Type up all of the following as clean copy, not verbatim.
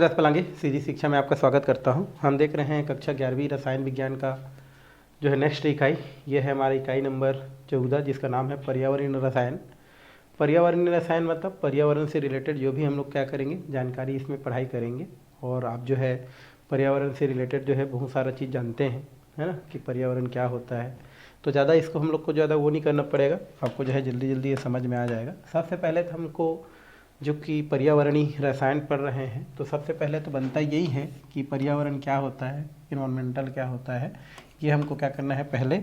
दस पलांगे सीजी शिक्षा में आपका स्वागत करता हूं। हम देख रहे हैं कक्षा 11वीं रसायन विज्ञान का जो है नेक्स्ट इकाई। ये है हमारी इकाई नंबर 14 जिसका नाम है पर्यावरणीय रसायन। पर्यावरणीय रसायन मतलब पर्यावरण से रिलेटेड जो भी हम लोग क्या करेंगे, जानकारी इसमें पढ़ाई करेंगे। और आप जो है पर्यावरण से रिलेटेड जो है बहुत सारा चीज़ जानते हैं, है ना, कि पर्यावरण क्या होता है। तो ज़्यादा इसको हम लोग को ज़्यादा वो नहीं करना पड़ेगा, आपको जो है जल्दी जल्दी ये समझ में आ जाएगा। सबसे पहले तो हमको जो कि पर्यावरणीय रसायन पढ़ रहे हैं तो सबसे पहले तो बनता यही है कि पर्यावरण क्या होता है, इन्वायरमेंटल क्या होता है। ये हमको क्या करना है, पहले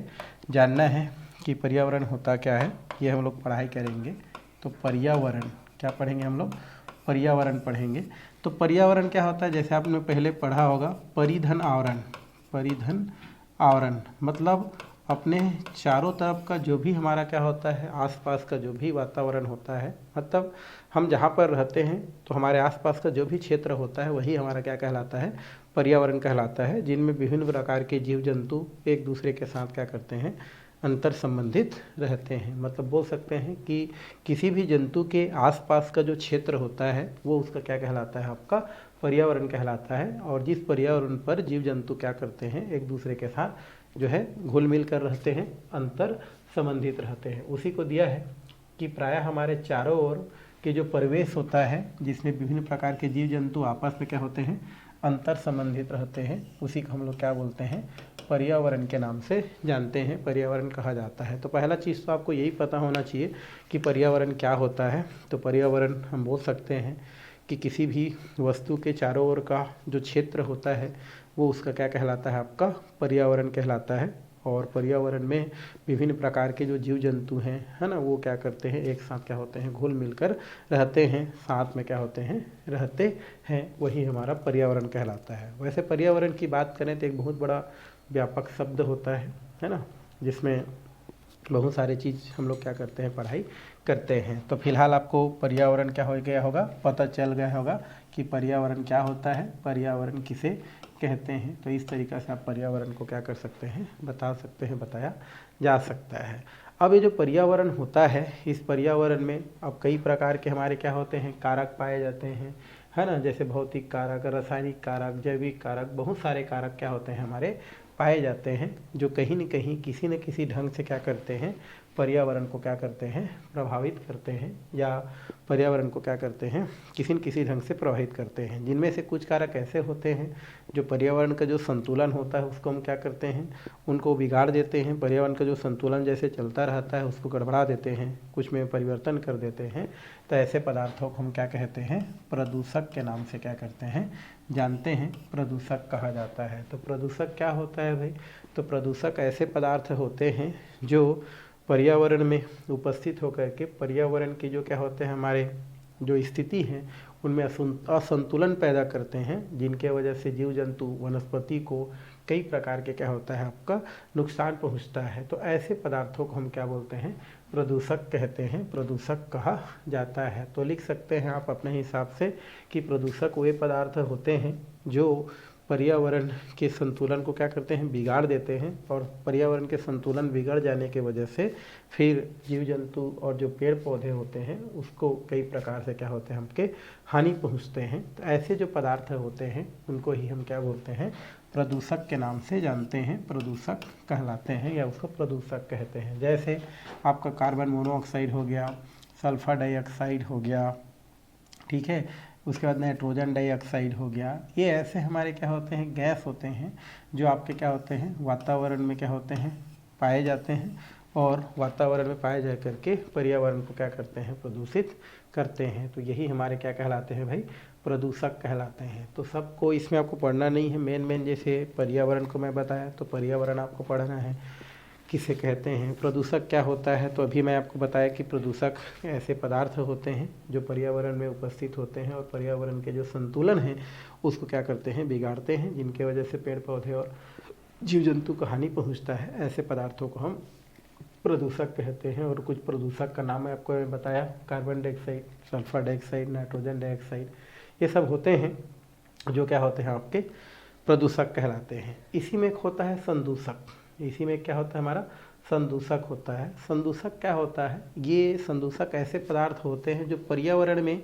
जानना है कि पर्यावरण होता क्या है। ये हम लोग पढ़ाई करेंगे। तो पर्यावरण क्या पढ़ेंगे हम लोग, पर्यावरण पढ़ेंगे। तो पर्यावरण क्या होता है, जैसे आपने पहले पढ़ा होगा परिधन आवरण। परिधन आवरण मतलब अपने चारों तरफ का जो भी हमारा क्या होता है, आसपास का जो भी वातावरण होता है, मतलब हम जहाँ पर रहते हैं तो हमारे आसपास का जो भी क्षेत्र होता है वही हमारा क्या कहलाता है, पर्यावरण कहलाता है। जिनमें विभिन्न प्रकार के जीव जंतु एक दूसरे के साथ क्या करते हैं, अंतर संबंधित रहते हैं। मतलब बोल सकते हैं कि किसी भी जंतु के आसपास का जो क्षेत्र होता है वो उसका क्या कहलाता है, आपका पर्यावरण कहलाता है। और जिस पर्यावरण पर जीव जंतु क्या करते हैं, एक दूसरे के साथ जो है घुल मिल कर रहते हैं, अंतर संबंधित रहते हैं। उसी को दिया है कि प्रायः हमारे चारों ओर के जो परिवेश होता है जिसमें विभिन्न प्रकार के जीव जंतु आपस में क्या होते हैं, अंतर संबंधित रहते हैं, उसी को हम लोग क्या बोलते हैं, पर्यावरण के नाम से जानते हैं, पर्यावरण कहा जाता है। तो पहला चीज़ तो आपको यही पता होना चाहिए कि पर्यावरण क्या होता है। तो पर्यावरण हम बोल सकते हैं कि किसी भी वस्तु के चारों ओर का जो क्षेत्र होता है वो उसका क्या कहलाता है, आपका पर्यावरण कहलाता है। और पर्यावरण में विभिन्न प्रकार के जो जीव जंतु हैं, है ना, वो क्या करते हैं, एक साथ क्या होते हैं, घुल मिलकर रहते हैं, साथ में क्या होते हैं, रहते हैं, वही हमारा पर्यावरण कहलाता है। वैसे पर्यावरण की बात करें तो एक बहुत बड़ा व्यापक शब्द होता है ना, जिसमें बहुत सारे चीज़ हम लोग क्या करते हैं, पढ़ाई करते हैं। तो फिलहाल आपको पर्यावरण क्या हो गया होगा, पता चल गया होगा कि पर्यावरण क्या होता है, पर्यावरण किसे कहते हैं। तो इस तरीक़ा से आप पर्यावरण को क्या कर सकते हैं, बता सकते हैं, बताया जा सकता है। अब ये जो पर्यावरण होता है, इस पर्यावरण में अब कई प्रकार के हमारे क्या होते हैं, कारक पाए जाते हैं, है ना। जैसे भौतिक कारक, रासायनिक कारक, जैविक कारक, बहुत सारे कारक क्या होते हैं, हमारे पाए जाते हैं, जो कहीं न कहीं किसी न किसी ढंग से क्या करते हैं, पर्यावरण को क्या करते हैं, प्रभावित करते हैं, या पर्यावरण को क्या करते हैं, किसी न किसी ढंग से प्रभावित करते हैं। जिनमें से कुछ कारक ऐसे होते हैं जो पर्यावरण का जो संतुलन होता है उसको हम क्या करते हैं, उनको बिगाड़ देते हैं। पर्यावरण का जो संतुलन जैसे चलता रहता है उसको गड़बड़ा देते हैं, कुछ में परिवर्तन कर देते हैं। तो ऐसे पदार्थों को हम क्या कहते हैं, प्रदूषक के नाम से क्या करते हैं, जानते हैं, प्रदूषक कहा जाता है। तो प्रदूषक क्या होता है भाई, तो प्रदूषक ऐसे पदार्थ होते हैं जो पर्यावरण में उपस्थित होकर के पर्यावरण के जो क्या होते हैं, हमारे जो स्थिति है उनमें असंतुलन पैदा करते हैं, जिनके वजह से जीव जंतु वनस्पति को कई प्रकार के क्या होता है, आपका नुकसान पहुंचता है। तो ऐसे पदार्थों को हम क्या बोलते हैं, प्रदूषक कहते हैं, प्रदूषक कहा जाता है। तो लिख सकते हैं आप अपने हिसाब से कि प्रदूषक वे पदार्थ होते हैं जो पर्यावरण के संतुलन को क्या करते हैं, बिगाड़ देते हैं। और पर्यावरण के संतुलन बिगड़ जाने के वजह से फिर जीव जंतु और जो पेड़ पौधे होते हैं उसको कई प्रकार से क्या होते हैं, हमके हानि पहुंचते हैं। तो ऐसे जो पदार्थ होते हैं उनको ही हम क्या बोलते हैं, प्रदूषक के नाम से जानते हैं, प्रदूषक कहलाते हैं या उसको प्रदूषक कहते हैं। जैसे आपका कार्बन मोनोऑक्साइड हो गया, सल्फर डाइऑक्साइड हो गया, ठीक है, उसके बाद नाइट्रोजन डाइऑक्साइड हो गया। ये ऐसे हमारे क्या होते हैं, गैस होते हैं जो आपके क्या होते हैं, वातावरण में क्या होते हैं, पाए जाते हैं। और वातावरण में पाए जा करके पर्यावरण को क्या करते हैं, प्रदूषित करते हैं। तो यही हमारे क्या कहलाते हैं भाई, प्रदूषक कहलाते हैं। तो सबको इसमें आपको पढ़ना नहीं है, मेन जैसे पर्यावरण को मैं बताया तो पर्यावरण आपको पढ़ना है किसे कहते हैं, प्रदूषक क्या होता है। तो अभी मैं आपको बताया कि प्रदूषक ऐसे पदार्थ होते हैं जो पर्यावरण में उपस्थित होते हैं और पर्यावरण के जो संतुलन है उसको क्या करते हैं, बिगाड़ते हैं, जिनके वजह से पेड़ पौधे और जीव जंतु को हानि पहुंचता है। ऐसे पदार्थों को हम प्रदूषक कहते हैं। और कुछ प्रदूषक का नाम है आपको मैं बताया, carbon dioxide, sulphur dioxide, nitrogen dioxide, ये सब होते हैं जो क्या होते हैं, आपके प्रदूषक कहलाते हैं। इसी में एक होता है संदूषक। इसी में क्या होता है, हमारा संदूषक होता है। संदूषक क्या होता है, ये संदूषक ऐसे पदार्थ होते हैं जो पर्यावरण में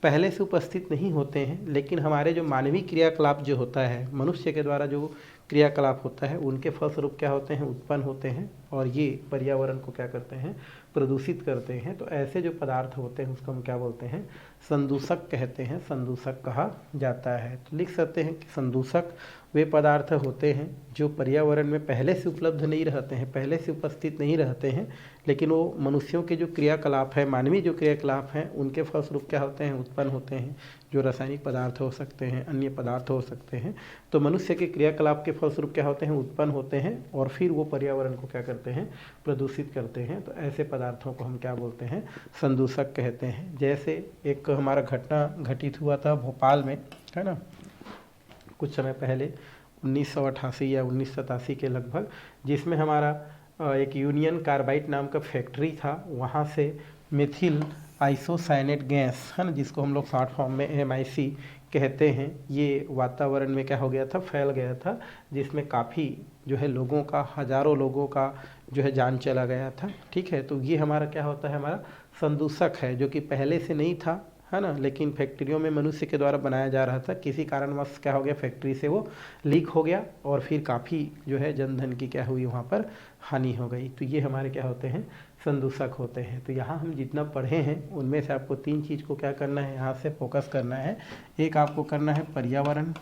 पहले से उपस्थित नहीं होते हैं, लेकिन हमारे जो मानवीय क्रियाकलाप जो होता है, मनुष्य के द्वारा जो क्रियाकलाप होता है, उनके फलस्वरूप क्या होते हैं, उत्पन्न होते हैं, और ये पर्यावरण को क्या करते हैं, प्रदूषित करते हैं। तो ऐसे जो पदार्थ होते हैं उसको हम क्या बोलते हैं, संदूषक कहते हैं, संदूषक कहा जाता है। तो लिख सकते हैं कि संदूषक वे पदार्थ होते हैं जो पर्यावरण में पहले से उपलब्ध नहीं रहते हैं, पहले से उपस्थित नहीं रहते हैं, लेकिन वो मनुष्यों के जो क्रियाकलाप है, मानवीय जो क्रियाकलाप हैं, उनके फलस्वरूप क्या होते हैं, उत्पन्न होते हैं। जो रासायनिक पदार्थ हो सकते हैं, अन्य पदार्थ हो सकते हैं, तो मनुष्य के क्रियाकलाप के फलस्वरूप क्या होते हैं, उत्पन्न होते हैं, और फिर वो पर्यावरण को क्या करते हैं, प्रदूषित करते हैं। तो ऐसे पदार्थों को हम क्या बोलते हैं, संदूषक कहते हैं। जैसे एक हमारा घटना घटित हुआ था भोपाल में, है ना, कुछ समय पहले 1988 या 1987 के लगभग, जिसमें हमारा एक यूनियन कार्बाइड नाम का फैक्ट्री था, वहाँ से मिथिल आइसोसाइनेट गैस, है ना, जिसको हम लोग शॉर्ट फॉर्म में MIC कहते हैं, ये वातावरण में क्या हो गया था, फैल गया था, जिसमें काफ़ी जो है लोगों का, हजारों लोगों का जो है जान चला गया था। ठीक है, तो ये हमारा क्या होता है, हमारा संदूषक है, जो कि पहले से नहीं था, है ना, लेकिन फैक्ट्रियों में मनुष्य के द्वारा बनाया जा रहा था। किसी कारणवश क्या हो गया, फैक्ट्री से वो लीक हो गया, और फिर काफ़ी जो है जनधन की क्या हुई, वहाँ पर हानि हो गई। तो ये हमारे क्या होते हैं, संदूषक होते हैं। तो यहाँ हम जितना पढ़े हैं उनमें से आपको 3 चीज़ को क्या करना है, यहाँ से फोकस करना है। एक आपको करना है पर्यावरण,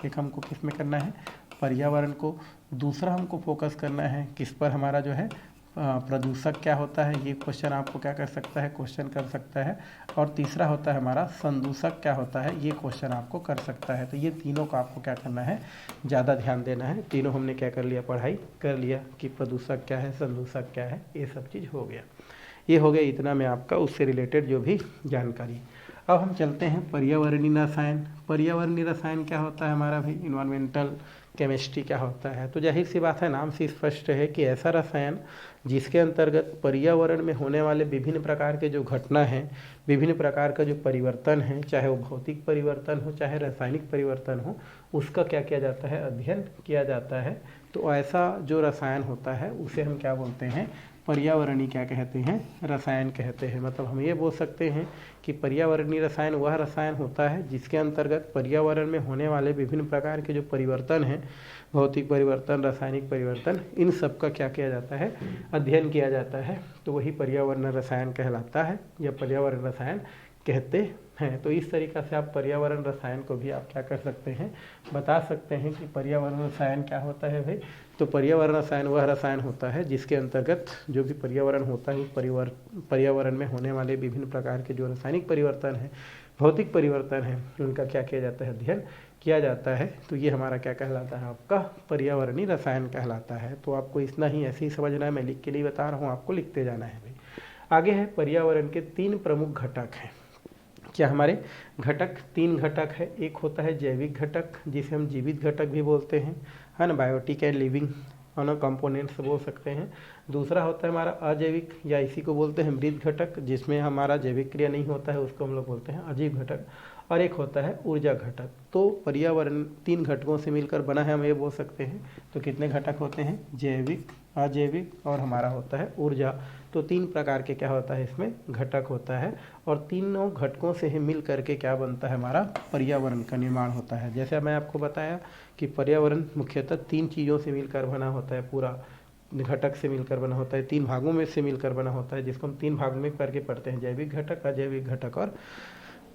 एक हमको किस में करना है, पर्यावरण को। दूसरा हमको फोकस करना है किस पर, हमारा जो है प्रदूषक क्या होता है, ये क्वेश्चन आपको क्या कर सकता है, क्वेश्चन कर सकता है। और तीसरा होता है हमारा संदूषक क्या होता है, ये क्वेश्चन आपको कर सकता है। तो ये तीनों का आपको क्या करना है, ज़्यादा ध्यान देना है। तीनों हमने क्या कर लिया, पढ़ाई कर लिया कि प्रदूषक क्या है, संदूषक क्या है, ये सब चीज़ हो गया। ये हो गया इतना में आपका उससे रिलेटेड जो भी जानकारी। अब हम चलते हैं पर्यावरणीय रसायन। पर्यावरणीय रसायन क्या होता है हमारा भाई, इन्वायरमेंटल केमिस्ट्री क्या होता है। तो जाहिर सी बात है, नाम से स्पष्ट है कि ऐसा रसायन जिसके अंतर्गत पर्यावरण में होने वाले विभिन्न प्रकार के जो घटना हैं, विभिन्न प्रकार का जो परिवर्तन है, चाहे वो भौतिक परिवर्तन हो, चाहे रासायनिक परिवर्तन हो, उसका क्या किया जाता है, अध्ययन किया जाता है। तो ऐसा जो रसायन होता है उसे हम क्या बोलते हैं, पर्यावरणीय क्या कहते हैं, रसायन कहते हैं। मतलब हम ये बोल सकते हैं कि पर्यावरणीय रसायन वह रसायन होता है जिसके अंतर्गत पर्यावरण में होने वाले विभिन्न प्रकार के जो परिवर्तन हैं, भौतिक परिवर्तन, रासायनिक परिवर्तन, इन सब का क्या किया जाता है, अध्ययन किया जाता है। तो वही पर्यावरण रसायन कहलाता है या पर्यावरण रसायन कहते हैं। तो इस तरीक़ा से आप पर्यावरण रसायन को भी आप क्या कर सकते हैं, बता सकते हैं कि पर्यावरण रसायन क्या होता है भाई। तो पर्यावरण रसायन वह रसायन होता है जिसके अंतर्गत जो भी पर्यावरण होता है, पर्यावरण में होने वाले विभिन्न प्रकार के जो रासायनिक परिवर्तन है, भौतिक परिवर्तन है, उनका क्या किया जाता है, अध्ययन किया जाता है। तो ये हमारा क्या कहलाता है, आपका पर्यावरणीय रसायन कहलाता है। तो आपको इतना ही ऐसे ही समझना है, मैं लिख के लिए बता रहा हूँ, आपको लिखते जाना है भाई। आगे है पर्यावरण के 3 प्रमुख घटक हैं। क्या हमारे घटक 3 घटक है। एक होता है जैविक घटक, जिसे हम जीवित घटक भी बोलते हैं, है ना, बायोटिक एंड लिविंग कंपोनेंट्स बोल सकते हैं। दूसरा होता है हमारा अजैविक, या इसी को बोलते हैं मृत घटक, जिसमें हमारा जैविक क्रिया नहीं होता है, उसको हम लोग बोलते हैं अजीव घटक। और एक होता है ऊर्जा घटक। तो पर्यावरण 3 घटकों से मिलकर बना है, हम ये बोल सकते हैं। तो कितने घटक होते हैं, जैविक, अजैविक और हमारा होता है ऊर्जा। तो 3 प्रकार के क्या होता है, इसमें घटक होता है, और तीनों घटकों से ही मिल करके क्या बनता है, हमारा पर्यावरण का निर्माण होता है। जैसे मैं आपको बताया कि पर्यावरण मुख्यतः 3 चीज़ों से मिलकर बना होता है, पूरा घटक से मिलकर बना होता है, 3 भागों में से मिलकर बना होता है, जिसको हम 3 भाग में करके पढ़ते हैं, जैविक घटक, अजैविक घटक और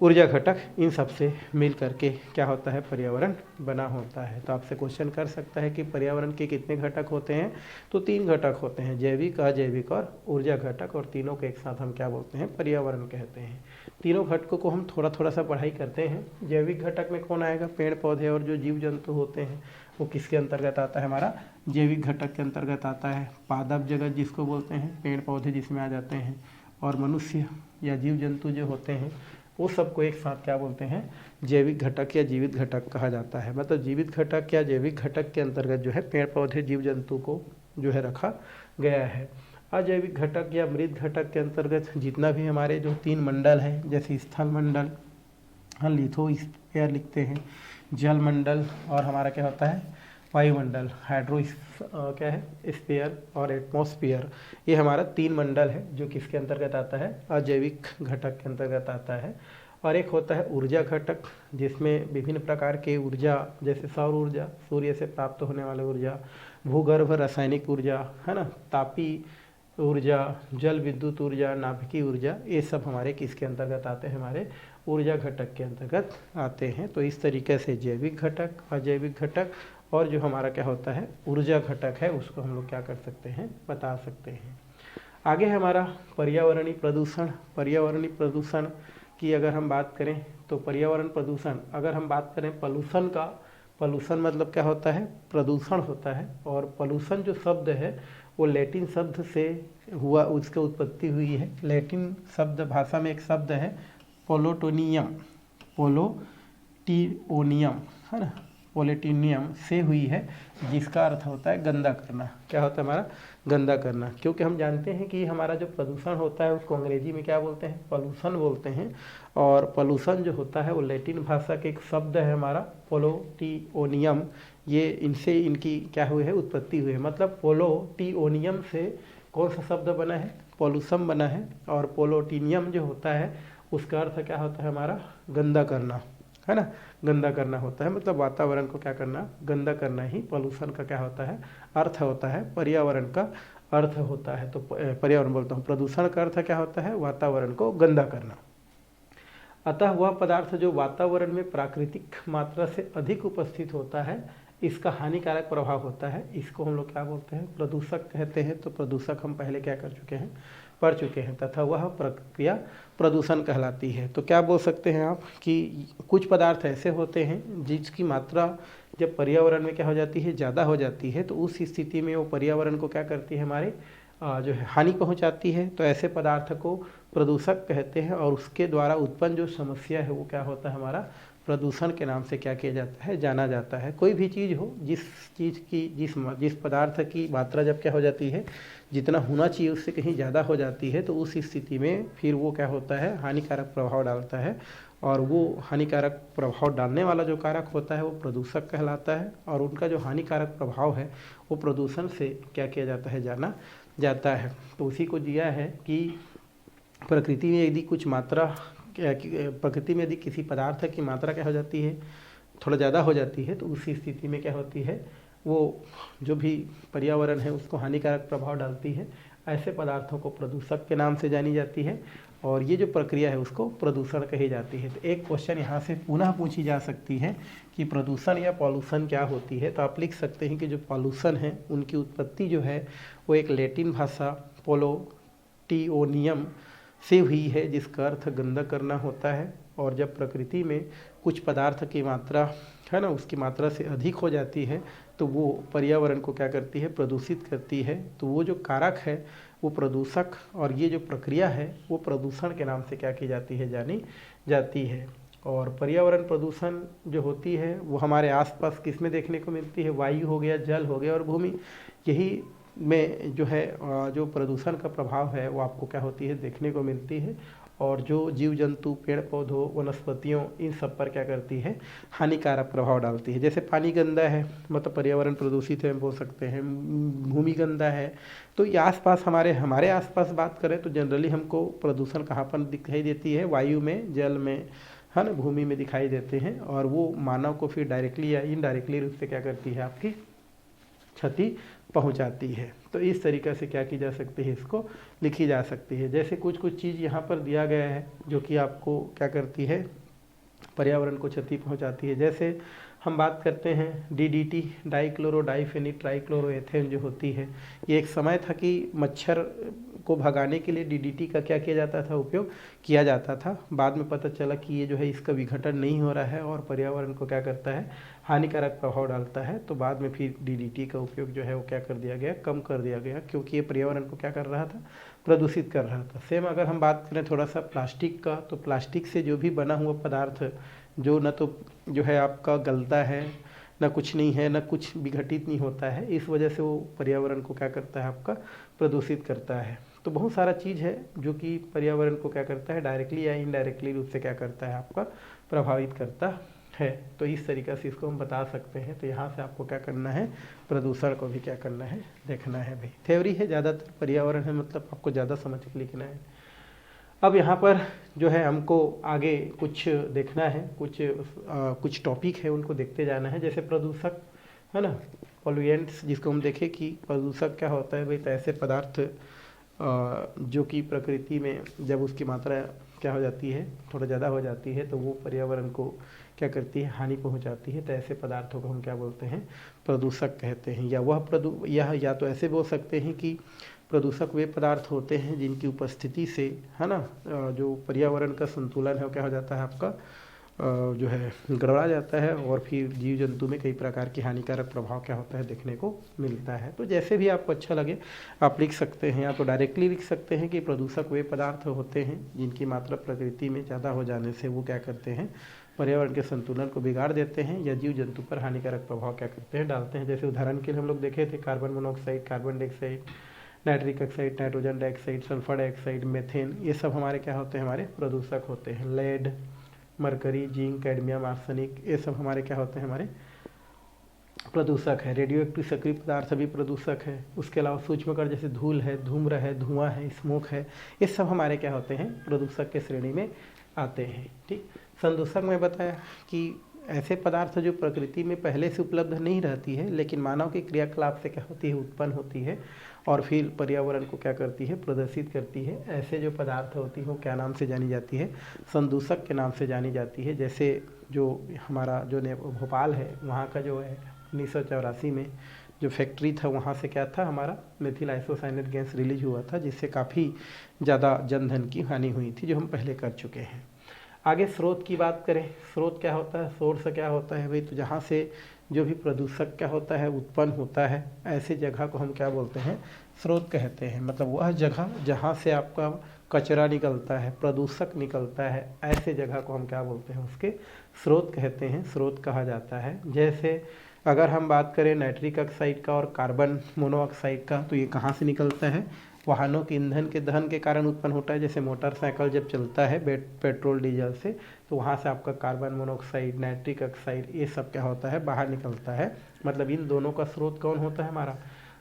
ऊर्जा घटक। इन सब से मिल करके क्या होता है, पर्यावरण बना होता है। तो आपसे क्वेश्चन कर सकता है कि पर्यावरण के कितने घटक होते हैं। तो 3 घटक होते हैं, जैविक, अजैविक और ऊर्जा घटक, और तीनों के एक साथ हम क्या बोलते हैं, पर्यावरण कहते हैं। तीनों घटकों को हम थोड़ा थोड़ा सा पढ़ाई करते हैं। जैविक घटक में कौन आएगा, पेड़ पौधे और जो जीव जंतु होते हैं, वो किसके अंतर्गत आता है, हमारा जैविक घटक के अंतर्गत आता है। पादप जगत जिसको बोलते हैं, पेड़ पौधे जिसमें आ जाते हैं, और मनुष्य या जीव जंतु जो होते हैं, वो सबको एक साथ क्या बोलते हैं, जैविक घटक या जीवित घटक कहा जाता है। मतलब जीवित घटक या जैविक घटक के अंतर्गत जो है पेड़ पौधे, जीव जंतु को जो है रखा गया है। अजैविक घटक या मृत घटक के अंतर्गत जितना भी हमारे जो 3 मंडल हैं, जैसे स्थल मंडल, हम लिथोस्फीयर लिखते हैं, जल मंडल, और हमारा क्या होता है, वायुमंडल, क्या है, स्फीयर और एटमॉस्फेयर। ये हमारा 3 मंडल है जो किसके अंतर्गत आता है, अजैविक घटक के अंतर्गत आता है। और एक होता है ऊर्जा घटक, जिसमें विभिन्न प्रकार के ऊर्जा, जैसे सौर ऊर्जा, सूर्य से प्राप्त होने वाली ऊर्जा, भूगर्भ रासायनिक ऊर्जा, है ना, तापी ऊर्जा, जल विद्युत ऊर्जा, नाभिकीय ऊर्जा, ये सब हमारे किसके अंतर्गत आते हैं, हमारे ऊर्जा घटक के अंतर्गत आते हैं। तो इस तरीके से जैविक घटक, अजैविक घटक और जो हमारा क्या होता है ऊर्जा घटक है, उसको हम लोग क्या कर सकते हैं, बता सकते हैं। आगे है हमारा पर्यावरणीय प्रदूषण। पर्यावरणीय प्रदूषण की अगर हम बात करें तो पर्यावरण प्रदूषण, अगर हम बात करें पॉल्यूशन का, पॉल्यूशन मतलब क्या होता है, प्रदूषण होता है। और पॉल्यूशन जो शब्द है वो लैटिन शब्द से हुआ, उसकी उत्पत्ति हुई है। लैटिन शब्द भाषा में एक शब्द है पोलोटोनियम, पोलोटिओनियम, है ना, पोलिटिनियम से हुई है, जिसका अर्थ होता है गंदा करना। क्या होता है हमारा, गंदा करना। क्योंकि हम जानते हैं कि हमारा जो प्रदूषण होता है उसको अंग्रेजी में क्या बोलते हैं, पॉल्यूशन बोलते हैं। और पॉल्यूशन जो होता है वो लैटिन भाषा के एक शब्द है हमारा पोलोटिओनियम, ये इनसे इनकी क्या हुई है, उत्पत्ति हुई है। मतलब पोलोटिओनियम से कौन सा शब्द बना है, पॉल्यूशन बना है। और पोलोटिनियम जो होता है उसका अर्थ क्या होता है हमारा, गंदा करना, है ना, गंदा करना होता है। मतलब वातावरण को क्या करना, गंदा करना ही पॉल्यूशन का क्या होता है, अर्थ होता है, पर्यावरण का अर्थ होता है। तो पर्यावरण बोलता हूँ, प्रदूषण का अर्थ क्या होता है, वातावरण को गंदा करना। अतः वह पदार्थ जो वातावरण में प्राकृतिक मात्रा से अधिक उपस्थित होता है, इसका हानिकारक प्रभाव होता है। इसको हम लोग क्या बोलते हैं, प्रदूषक कहते हैं। तो प्रदूषक हम पहले क्या कर चुके हैं, पढ़ चुके हैं। तथा वह प्रक्रिया प्रदूषण कहलाती है। तो क्या बोल सकते हैं आप कि कुछ पदार्थ ऐसे होते हैं जिसकी मात्रा जब पर्यावरण में क्या हो जाती है, ज़्यादा हो जाती है, तो उस स्थिति में वो पर्यावरण को क्या करती है, हमारे जो है हानि पहुंचाती है। तो ऐसे पदार्थ को प्रदूषक कहते हैं। और उसके द्वारा उत्पन्न जो समस्या है वो क्या होता है, हमारा प्रदूषण के नाम से क्या किया जाता है, जाना जाता है। कोई भी चीज़ हो, जिस चीज़ की जिस पदार्थ की मात्रा जब क्या हो जाती है, जितना होना चाहिए उससे कहीं ज़्यादा हो जाती है, तो उस स्थिति में फिर वो क्या होता है, हानिकारक प्रभाव डालता है। और वो हानिकारक प्रभाव डालने वाला जो कारक होता है वो प्रदूषक कहलाता है। और उनका जो हानिकारक प्रभाव है वो प्रदूषण से क्या किया जाता है, जाना जाता है। तो उसी को दिया है कि प्रकृति में यदि कुछ मात्रा, प्रकृति में यदि किसी पदार्थ की मात्रा क्या हो जाती है, थोड़ा ज़्यादा हो जाती है, तो उसी स्थिति में क्या होती है, वो जो भी पर्यावरण है उसको हानिकारक प्रभाव डालती है। ऐसे पदार्थों को प्रदूषक के नाम से जानी जाती है। और ये जो प्रक्रिया है उसको प्रदूषण कही जाती है। तो एक क्वेश्चन यहाँ से पुनः पूछी जा सकती है कि प्रदूषण या पॉल्यूशन क्या होती है। तो आप लिख सकते हैं कि जो पॉल्यूशन है उनकी उत्पत्ति जो है वो एक लैटिन भाषा पोलोटिओनियम से हुई है, जिसका अर्थ गंदा करना होता है। और जब प्रकृति में कुछ पदार्थ की मात्रा है ना, उसकी मात्रा से अधिक हो जाती है, तो वो पर्यावरण को क्या करती है, प्रदूषित करती है। तो वो जो कारक है वो प्रदूषक, और ये जो प्रक्रिया है वो प्रदूषण के नाम से क्या की जाती है, जानी जाती है। और पर्यावरण प्रदूषण जो होती है वो हमारे आसपास किस में देखने को मिलती है, वायु हो गया, जल हो गया और भूमि, यही में जो है जो प्रदूषण का प्रभाव है वो आपको क्या होती है, देखने को मिलती है। और जो जीव जंतु, पेड़ पौधों, वनस्पतियों, इन सब पर क्या करती है, हानिकारक प्रभाव डालती है। जैसे पानी गंदा है, मतलब पर्यावरण प्रदूषित है, हम बोल सकते हैं। भूमि गंदा है, तो ये आसपास हमारे आसपास बात करें तो जनरली हमको प्रदूषण कहाँ पर दिखाई देती है, वायु में, जल में, है ना, भूमि में दिखाई देते हैं। और वो मानव को फिर डायरेक्टली या इनडायरेक्टली रूप से क्या करती है, आपकी क्षति पहुंचाती है। तो इस तरीक़े से क्या की जा सकती है, इसको लिखी जा सकती है। जैसे कुछ चीज़ यहाँ पर दिया गया है जो कि आपको क्या करती है, पर्यावरण को क्षति पहुंचाती है। जैसे हम बात करते हैं डीडीटी, डाइक्लोरो डाइफेनिल ट्राइक्लोरोएथेन जो होती है, ये एक समय था कि मच्छर को भगाने के लिए डीडीटी का क्या किया जाता था, उपयोग किया जाता था। बाद में पता चला कि ये जो है इसका विघटन नहीं हो रहा है और पर्यावरण को क्या करता है, हानिकारक प्रभाव डालता है। तो बाद में फिर डीडीटी का उपयोग जो है वो क्या कर दिया गया, कम कर दिया गया, क्योंकि ये पर्यावरण को क्या कर रहा था, प्रदूषित कर रहा था। सेम अगर हम बात करें थोड़ा सा प्लास्टिक का, तो प्लास्टिक से जो भी बना हुआ पदार्थ जो न तो जो है आपका गलता है, न कुछ नहीं है, न कुछ विघटित नहीं होता है, इस वजह से वो पर्यावरण को क्या करता है, आपका प्रदूषित करता है। तो बहुत सारा चीज़ है जो कि पर्यावरण को क्या करता है, डायरेक्टली या इनडायरेक्टली रूप से क्या करता है, आपका प्रभावित करता है। तो इस तरीक़े से इसको हम बता सकते हैं। तो यहाँ से आपको क्या करना है, प्रदूषण को भी क्या करना है, देखना है भाई। थ्योरी है ज़्यादातर, पर्यावरण है मतलब आपको ज़्यादा समझ के लिखना है। अब यहाँ पर जो है हमको आगे कुछ देखना है, कुछ टॉपिक है उनको देखते जाना है। जैसे प्रदूषक है ना, पॉल्यूएंट्स, जिसको हम देखें कि प्रदूषक क्या होता है भाई। तो ऐसे पदार्थ जो कि प्रकृति में जब उसकी मात्रा क्या हो जाती है, थोड़ा ज़्यादा हो जाती है, तो वो पर्यावरण को क्या करती है, हानि पहुंचाती है। तो ऐसे पदार्थों को हम क्या बोलते हैं, प्रदूषक कहते हैं। या तो ऐसे बोल सकते हैं कि प्रदूषक वे पदार्थ होते हैं जिनकी उपस्थिति से है ना जो पर्यावरण का संतुलन है वो क्या हो जाता है, आपका जो है गड़बड़ा जाता है, और फिर जीव जंतु में कई प्रकार की हानिकारक प्रभाव क्या होता है देखने को मिलता है। तो जैसे भी आपको अच्छा लगे आप लिख सकते हैं, या तो डायरेक्टली लिख सकते हैं कि प्रदूषक वे पदार्थ होते हैं जिनकी मात्रा प्रकृति में ज़्यादा हो जाने से वो क्या करते हैं, पर्यावरण के संतुलन को बिगाड़ देते हैं, या जीव जंतु पर हानिकारक प्रभाव क्या करते हैं, डालते हैं। जैसे उदाहरण के लिए हम लोग देखे थे carbon monoxide, carbon dioxide, nitric oxide, nitrogen dioxide, sulphur dioxide, methane, ये सब हमारे क्या होते हैं, हमारे प्रदूषक होते हैं। Lead, mercury, zinc, cadmium, arsenic, ये सब हमारे क्या होते हैं, हमारे प्रदूषक है। रेडियो एक्टिव सक्रिय पदार्थ भी प्रदूषक है। उसके अलावा सूक्ष्मकण जैसे धूल है, धूम्र है, धुआं है, स्मोक है, ये सब हमारे क्या होते हैं, प्रदूषक के श्रेणी में आते हैं। ठीक, संदूषक में बताया कि ऐसे पदार्थ जो प्रकृति में पहले से उपलब्ध नहीं रहती है, लेकिन मानव के क्रियाकलाप से क्या होती है, उत्पन्न होती है, और फिर पर्यावरण को क्या करती है, प्रदर्शित करती है। ऐसे जो पदार्थ होती है वो क्या नाम से जानी जाती है, संदूषक के नाम से जानी जाती है। जैसे जो हमारा जो भोपाल है, वहाँ का जो है 1984 में जो फैक्ट्री था, वहाँ से क्या था, हमारा मेथिल आइसोसाइनेट गैस रिलीज हुआ था, जिससे काफ़ी ज़्यादा जनधन की हानि हुई थी, जो हम पहले कर चुके हैं। आगे स्रोत की बात करें, स्रोत क्या होता है, सोर्स क्या होता है भाई। तो जहाँ से जो भी प्रदूषक क्या होता है, उत्पन्न होता है, ऐसे जगह को हम क्या बोलते हैं, स्रोत कहते हैं। मतलब वह जगह जहाँ से आपका कचरा निकलता है, प्रदूषक निकलता है, ऐसे जगह को हम क्या बोलते हैं, उसके स्रोत कहते हैं, स्रोत कहा जाता है। जैसे अगर हम बात करें नाइट्रिक ऑक्साइड का और कार्बन मोनोऑक्साइड का, तो ये कहाँ से निकलता है, वाहनों के ईंधन के दहन के कारण उत्पन्न होता है। जैसे मोटरसाइकिल जब चलता है पेट्रोल डीजल से, तो वहाँ से आपका कार्बन मोनोऑक्साइड, नाइट्रिक ऑक्साइड, ये सब क्या होता है, बाहर निकलता है। मतलब इन दोनों का स्रोत कौन होता है, हमारा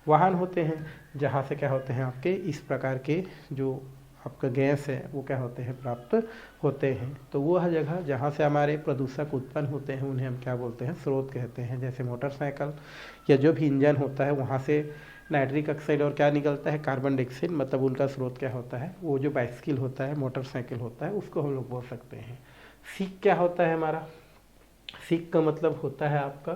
वाहन होते हैं, जहाँ से क्या होते हैं, आपके इस प्रकार के जो आपका गैस है वो क्या होते हैं, प्राप्त होते हैं। तो वह जगह जहाँ से हमारे प्रदूषक उत्पन्न होते हैं उन्हें हम क्या बोलते हैं, स्रोत कहते हैं। जैसे मोटरसाइकिल या जो भी इंजन होता है, वहाँ से नाइट्रिक ऑक्साइड और क्या निकलता है, कार्बन डाइऑक्साइड, मतलब उनका स्रोत क्या होता है, वो जो बाइसिकल होता है, मोटरसाइकिल होता है, उसको हम लोग बोल सकते हैं। सीक क्या होता है हमारा, सीक का मतलब होता है आपका,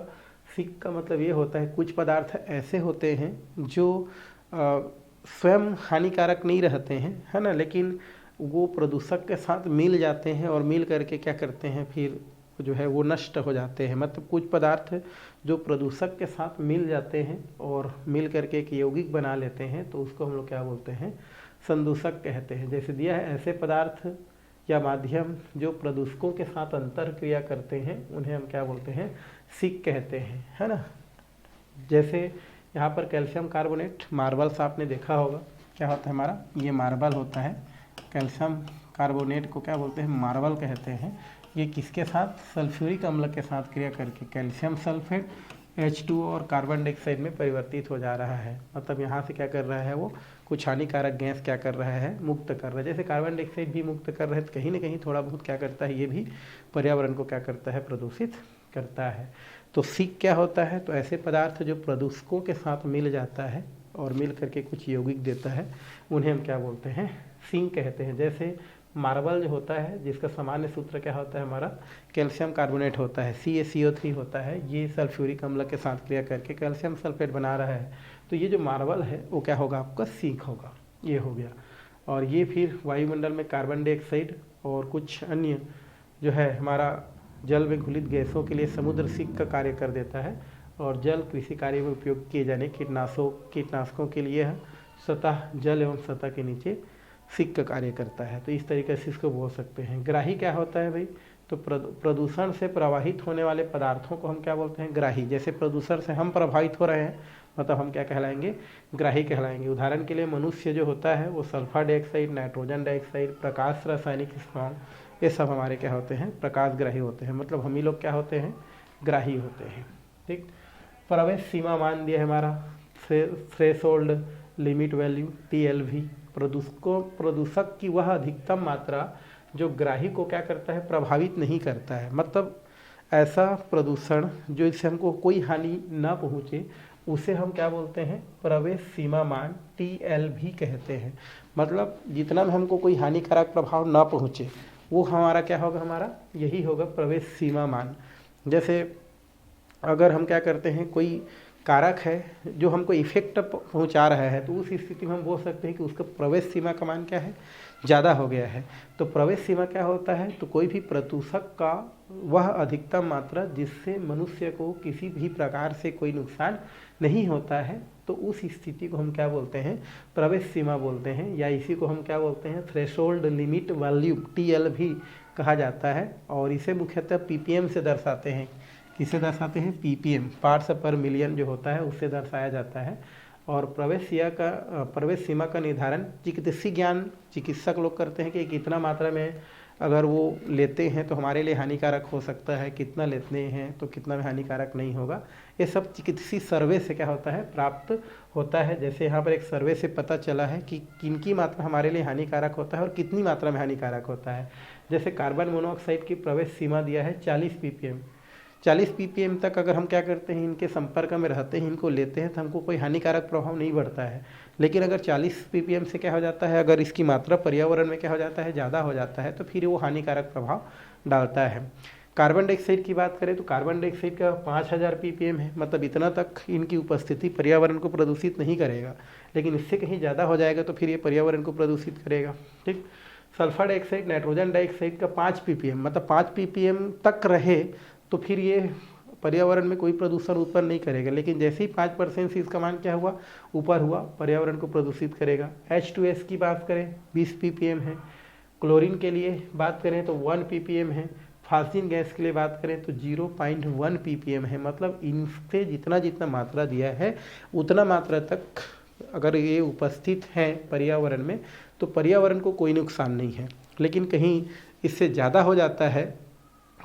सीक का मतलब ये होता है कुछ पदार्थ ऐसे होते हैं जो स्वयं हानिकारक नहीं रहते हैं, है ना, लेकिन वो प्रदूषक के साथ मिल जाते हैं, और मिल करके क्या करते हैं, फिर जो है वो नष्ट हो जाते हैं। मतलब कुछ पदार्थ जो प्रदूषक के साथ मिल जाते हैं और मिल करके एक यौगिक बना लेते हैं, तो उसको हम लोग क्या बोलते हैं, संदूषक कहते हैं। जैसे दिया है, ऐसे पदार्थ या माध्यम जो प्रदूषकों के साथ अंतर क्रिया करते हैं, उन्हें हम क्या बोलते हैं, सीक कहते हैं, है ना। जैसे यहाँ पर कैल्शियम कार्बोनेट, मार्बल्स आपने देखा होगा, क्या होता है हमारा, ये मार्बल होता है। कैल्शियम कार्बोनेट को क्या बोलते हैं, मार्बल कहते हैं। ये किसके साथ, सल्फ्यूरिक अम्ल के साथ क्रिया करके कैल्शियम सल्फेट H2O और कार्बन डाइऑक्साइड में परिवर्तित हो जा रहा है। मतलब यहाँ से क्या कर रहा है, वो कुछ हानिकारक गैस क्या कर रहा है, मुक्त कर रहा है। जैसे कार्बन डाइऑक्साइड भी मुक्त कर रहा है, तो कहीं ना कहीं थोड़ा बहुत क्या करता है, ये भी पर्यावरण को क्या करता है, प्रदूषित करता है। तो सीक क्या होता है, तो ऐसे पदार्थ जो प्रदूषकों के साथ मिल जाता है और मिल करके कुछ यौगिक देता है, उन्हें हम क्या बोलते हैं, सिंक कहते हैं। जैसे मार्बल जो होता है, जिसका सामान्य सूत्र क्या होता है हमारा, कैल्शियम कार्बोनेट होता है, CaCO3 होता है। ये सल्फ्यूरिक अम्ल के साथ क्रिया करके कैल्शियम सल्फेट बना रहा है, तो ये जो मार्बल है वो क्या होगा, आपका सिंक होगा। ये हो गया। और ये फिर वायुमंडल में कार्बन डाइऑक्साइड और कुछ अन्य जो है हमारा जल में घुलित गैसों के लिए समुद्र सिंक का कार्य कर देता है। और जल कृषि कार्य में उपयोग किए जाने कीटनाशकों के लिए सतह जल एवं सतह के नीचे सिक का कार्य करता है। तो इस तरीके से इसको बोल सकते हैं। ग्राही क्या होता है भाई, तो प्रदूषण से प्रवाहित होने वाले पदार्थों को हम क्या बोलते हैं, ग्राही। जैसे प्रदूषण से हम प्रभावित हो रहे हैं, मतलब हम क्या कहलाएंगे, ग्राही कहलाएंगे। उदाहरण के लिए मनुष्य जो होता है वो सल्फर डाइऑक्साइड, नाइट्रोजन डाइऑक्साइड, प्रकाश रासायनिक स्त्राव, ये सब हमारे क्या होते हैं, प्रकाशग्राही होते हैं। मतलब हम ही लोग क्या होते हैं, ग्राही होते हैं। ठीक, प्रवेश सीमा मान दिया है हमारा, थ्रेशोल्ड लिमिट वैल्यू TLV, प्रदूषक की वह अधिकतम मात्रा जो ग्राही को क्या करता है, प्रभावित नहीं करता है। मतलब ऐसा प्रदूषण जो इससे हमको कोई हानि ना पहुँचे उसे हम क्या बोलते हैं, प्रवेश सीमा मान TL भी कहते हैं। मतलब जितना भी हमको कोई हानिकारक प्रभाव ना पहुँचे वो हमारा क्या होगा, हमारा यही होगा प्रवेश सीमा मान। जैसे अगर हम क्या करते हैं, कोई कारक है जो हमको इफेक्ट पहुंचा रहा है, तो उस स्थिति में हम बोल सकते हैं कि उसका प्रवेश सीमा का मान क्या है, ज़्यादा हो गया है। तो प्रवेश सीमा क्या होता है, तो कोई भी प्रदूषक का वह अधिकतम मात्रा जिससे मनुष्य को किसी भी प्रकार से कोई नुकसान नहीं होता है, तो उस स्थिति को हम क्या बोलते हैं, प्रवेश सीमा बोलते हैं, या इसी को हम क्या बोलते हैं, थ्रेशोल्ड लिमिट वैल्यू TL भी कहा जाता है। और इसे मुख्यतः PPM से दर्शाते हैं। किसे दर्शाते हैं, PPM, पार्ट्स पर मिलियन जो होता है उससे दर्शाया जाता है। और प्रवेश सीमा का निर्धारण चिकित्सक लोग करते हैं कि कितना मात्रा में अगर वो लेते हैं तो हमारे लिए हानिकारक हो सकता है, कितना लेते हैं तो कितना में हानिकारक नहीं होगा। ये सब चिकित्सीय सर्वे से क्या होता है, प्राप्त होता है। जैसे यहाँ पर एक सर्वे से पता चला है कि किन की मात्रा हमारे लिए हानिकारक होता है और कितनी मात्रा में हानिकारक होता है। जैसे कार्बन मोनोऑक्साइड की प्रवेश सीमा दिया है 40 ppm। 40 ppm तक अगर हम क्या करते हैं, इनके संपर्क में रहते हैं, इनको लेते हैं, तो हमको कोई हानिकारक प्रभाव नहीं बढ़ता है। लेकिन अगर 40 ppm से क्या हो जाता है, अगर इसकी मात्रा पर्यावरण में क्या हो जाता है, ज़्यादा हो जाता है, तो फिर वो हानिकारक प्रभाव डालता है। कार्बन डाइऑक्साइड की बात करें तो कार्बन डाइऑक्साइड का 5000 ppm है। मतलब इतना तक इनकी उपस्थिति पर्यावरण को प्रदूषित नहीं करेगा, लेकिन इससे कहीं ज़्यादा हो जाएगा तो फिर ये पर्यावरण को प्रदूषित करेगा। ठीक। सल्फर डाइऑक्साइड, नाइट्रोजन डाइऑक्साइड का 5 ppm, मतलब 5 ppm तक रहे तो फिर ये पर्यावरण में कोई प्रदूषण उत्पन्न नहीं करेगा। लेकिन जैसे ही 5% से इसका मान क्या हुआ, ऊपर हुआ, पर्यावरण को प्रदूषित करेगा। H2S की बात करें 20 ppm है। क्लोरीन के लिए बात करें तो 1 ppm है। फास्जिन गैस के लिए बात करें तो 0.1 ppm है। मतलब इनसे जितना जितना मात्रा दिया है उतना मात्रा तक अगर ये उपस्थित है पर्यावरण में तो पर्यावरण को कोई नुकसान नहीं है। लेकिन कहीं इससे ज़्यादा हो जाता है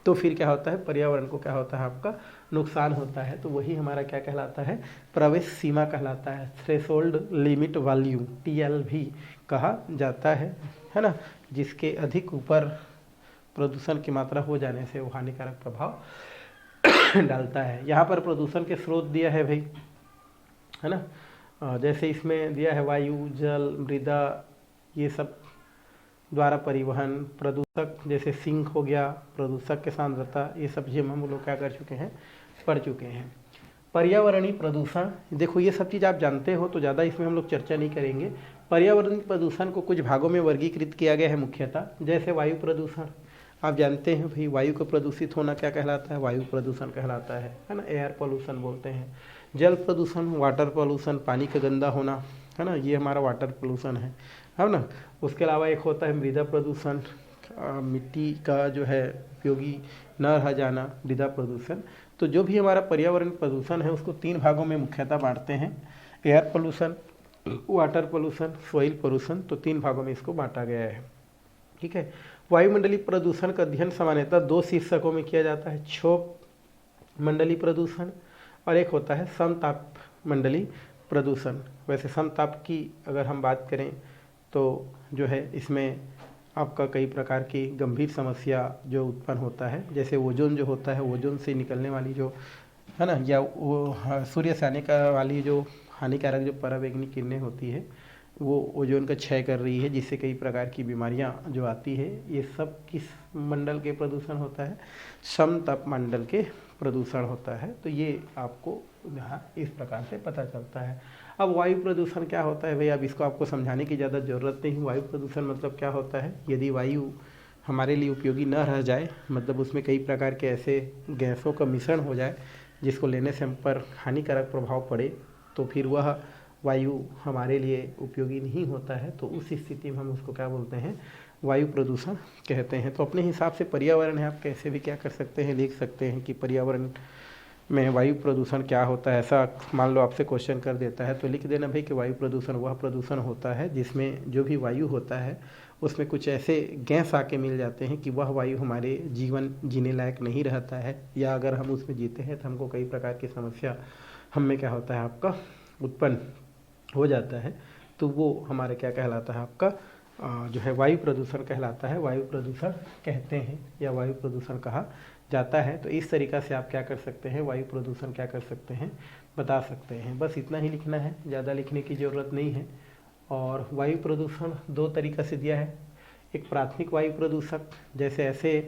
तो फिर क्या होता है, पर्यावरण को क्या होता है, आपका नुकसान होता है। तो वही हमारा क्या कहलाता है, प्रवेश सीमा कहलाता है। थ्रेशोल्ड लिमिट वैल्यू TL भी कहा जाता है ना। जिसके अधिक ऊपर प्रदूषण की मात्रा हो जाने से वो हानिकारक प्रभाव डालता है। यहाँ पर प्रदूषण के स्रोत दिया है भाई, है ना। जैसे इसमें दिया है वायु, जल, मृदा, ये सब द्वारा परिवहन। प्रदूषक जैसे सिंक हो गया, प्रदूषक के सांद्रता, ये सब चीज़ हम लोग क्या कर चुके हैं, पढ़ चुके हैं। पर्यावरणीय प्रदूषण, देखो ये सब चीज़ आप जानते हो तो ज़्यादा इसमें हम लोग चर्चा नहीं करेंगे। पर्यावरणीय प्रदूषण को कुछ भागों में वर्गीकृत किया गया है मुख्यतः। जैसे वायु प्रदूषण, आप जानते हैं भाई वायु को प्रदूषित होना क्या कहलाता है, वायु प्रदूषण कहलाता है ना, एयर पोल्यूशन बोलते हैं। जल प्रदूषण, वाटर पोल्यूशन, पानी का गंदा होना, है ना, ये हमारा वाटर पोल्यूशन है ना। उसके अलावा एक होता है मृदा प्रदूषण, मिट्टी का जो है उपयोगी न रह जाना, मृदा प्रदूषण। तो जो भी हमारा पर्यावरण प्रदूषण है उसको 3 भागों में मुख्यतः बांटते हैं, air pollution, water pollution, soil pollution. तो 3 भागों में इसको बांटा गया है। ठीक है। वायुमंडलीय प्रदूषण का अध्ययन सामान्यतः 2 शीर्षकों में किया जाता है, क्षोभ मंडलीय प्रदूषण और एक होता है समताप मंडलीय प्रदूषण। वैसे समताप की अगर हम बात करें तो जो है इसमें आपका कई प्रकार की गंभीर समस्या जो उत्पन्न होता है, जैसे ओजोन जो होता है, ओजोन से निकलने वाली जो है ना, या वो सूर्य से आने का वाली जो हानिकारक जो पराबैंगनी किरणें होती है वो ओजोन का क्षय कर रही है, जिससे कई प्रकार की बीमारियां जो आती है। ये सब किस मंडल के प्रदूषण होता है, समताप मंडल के प्रदूषण होता है। तो ये आपको यहाँ इस प्रकार से पता चलता है। अब वायु प्रदूषण क्या होता है भाई, अब इसको आपको समझाने की ज़्यादा ज़रूरत नहीं। वायु प्रदूषण मतलब क्या होता है, यदि वायु हमारे लिए उपयोगी न रह जाए, मतलब उसमें कई प्रकार के ऐसे गैसों का मिश्रण हो जाए जिसको लेने से हम पर हानिकारक प्रभाव पड़े, तो फिर वह वायु हमारे लिए उपयोगी नहीं होता है। तो उस स्थिति में हम उसको क्या बोलते हैं, वायु प्रदूषण कहते हैं। तो अपने हिसाब से पर्यावरण है, आप कैसे भी क्या कर सकते हैं, लिख सकते हैं कि पर्यावरण में वायु प्रदूषण क्या होता है। ऐसा मान लो आपसे क्वेश्चन कर देता है तो लिख देना भाई कि वायु प्रदूषण वह प्रदूषण होता है जिसमें जो भी वायु होता है उसमें कुछ ऐसे गैस आके मिल जाते हैं कि वह वायु हमारे जीवन जीने लायक नहीं रहता है, या अगर हम उसमें जीते हैं तो हमको कई प्रकार की समस्या हम में क्या होता है आपका उत्पन्न हो जाता है। तो वो हमारे क्या कहलाता है आपका जो है वायु प्रदूषण कहलाता है, वायु प्रदूषण कहते हैं या वायु प्रदूषण कहा जाता है। तो इस तरीक़ा से आप क्या कर सकते हैं, वायु प्रदूषण क्या कर सकते हैं, बता सकते हैं। बस इतना ही लिखना है, ज़्यादा लिखने की ज़रूरत नहीं है। और वायु प्रदूषण दो तरीक़ा से दिया है, एक प्राथमिक वायु प्रदूषक, जैसे ऐसे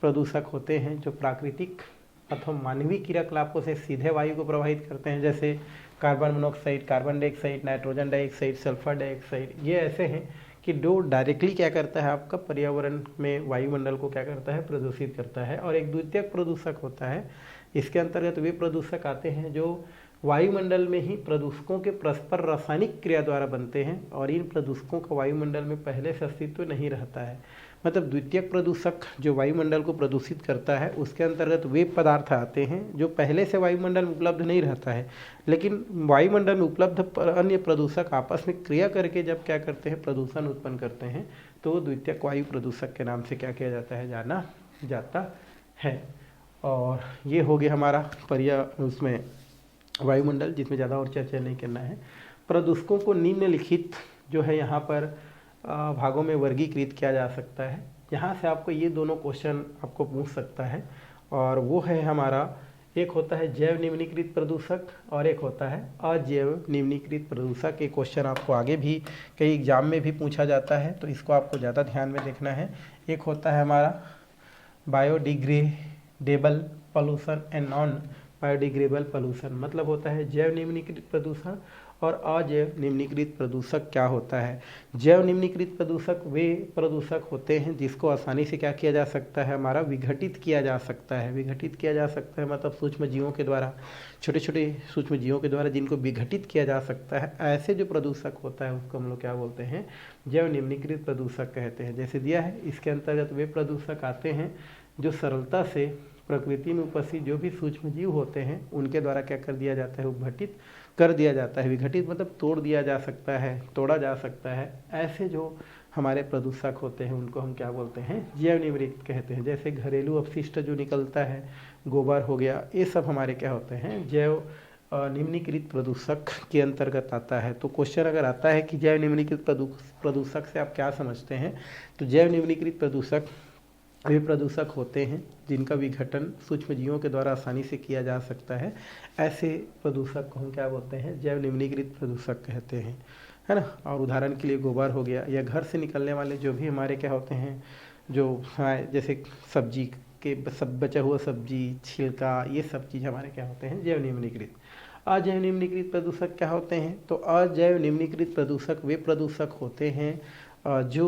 प्रदूषक होते हैं जो प्राकृतिक अथवा मानवीय क्रियाकलापों से सीधे वायु को प्रभावित करते हैं, जैसे carbon monoxide, carbon dioxide, nitrogen dioxide, sulphur dioxide. ये ऐसे हैं कि जो डायरेक्टली क्या करता है आपका पर्यावरण में वायुमंडल को क्या करता है, प्रदूषित करता है। और एक द्वितीयक प्रदूषक होता है, इसके अंतर्गत वे प्रदूषक आते हैं जो वायुमंडल में ही प्रदूषकों के परस्पर रासायनिक क्रिया द्वारा बनते हैं और इन प्रदूषकों का वायुमंडल में पहले से अस्तित्व नहीं रहता है। मतलब द्वितीयक प्रदूषक जो वायुमंडल को प्रदूषित करता है उसके अंतर्गत वे पदार्थ आते हैं जो पहले से वायुमंडल में उपलब्ध नहीं रहता है, लेकिन वायुमंडल में उपलब्ध अन्य प्रदूषक आपस में क्रिया करके जब क्या करते हैं, प्रदूषण उत्पन्न करते हैं, तो द्वितीयक वायु प्रदूषक के नाम से क्या किया जाता है, जाना जाता है। और ये हो गया हमारा उसमें वायुमंडल, जिसमें ज़्यादा और चर्चा नहीं करना है। प्रदूषकों को निम्नलिखित जो है यहाँ पर भागों में वर्गीकृत किया जा सकता है। यहाँ से आपको ये दोनों क्वेश्चन आपको पूछ सकता है, और वो है हमारा, एक होता है जैव निम्नीकृत प्रदूषक और एक होता है अजैव निम्नीकृत प्रदूषक। ये क्वेश्चन आपको आगे भी कई एग्जाम में भी पूछा जाता है, तो इसको आपको ज़्यादा ध्यान में देखना है। एक होता है हमारा biodegradable pollution and non biodegradable pollution, मतलब होता है जैव निम्नीकृत प्रदूषण और अजैव निम्नीकृत प्रदूषक क्या होता है। जैव निम्नीकृत प्रदूषक वे प्रदूषक होते हैं जिसको आसानी से क्या किया जा सकता है, हमारा विघटित किया जा सकता है। विघटित किया जा सकता है मतलब सूक्ष्म जीवों के द्वारा, छोटे छोटे सूक्ष्म जीवों के द्वारा जिनको विघटित किया जा सकता है, ऐसे जो प्रदूषक होता है उसको हम लोग क्या बोलते हैं, जैव निम्नीकृत प्रदूषक कहते हैं। जैसे दिया है, इसके अंतर्गत वे प्रदूषक आते हैं जो सरलता से प्रकृति में उपस्थित जो भी सूक्ष्म जीव होते हैं उनके द्वारा क्या कर दिया जाता है, विघटित कर दिया जाता है। विघटित मतलब तोड़ दिया जा सकता है, तोड़ा जा सकता है। ऐसे जो हमारे प्रदूषक होते हैं उनको हम क्या बोलते हैं, जैव निम्नीकृत कहते हैं। जैसे घरेलू अपशिष्ट जो निकलता है, गोबर हो गया, ये सब हमारे क्या होते हैं, जैव निम्नीकृत प्रदूषक के अंतर्गत आता है। तो क्वेश्चन अगर आता है कि जैव निम्नीकृत प्रदूषक से आप क्या समझते हैं, तो जैव निम्नीकृत प्रदूषक वे प्रदूषक होते हैं जिनका विघटन सूक्ष्म जीवों के द्वारा आसानी से किया जा सकता है। ऐसे प्रदूषक को हम क्या बोलते हैं, जैव निम्नीकृत प्रदूषक कहते हैं, है ना। और उदाहरण के लिए गोबर हो गया, या घर से निकलने वाले जो भी हमारे क्या होते हैं, जो जैसे सब्जी के सब बचा हुआ सब्जी, छिलका, ये सब चीज़ हमारे क्या होते हैं, जैव निम्नीकृत। अजैव निम्नीकृत प्रदूषक क्या होते हैं, तो अजैव निम्नीकृत प्रदूषक वे प्रदूषक होते हैं जो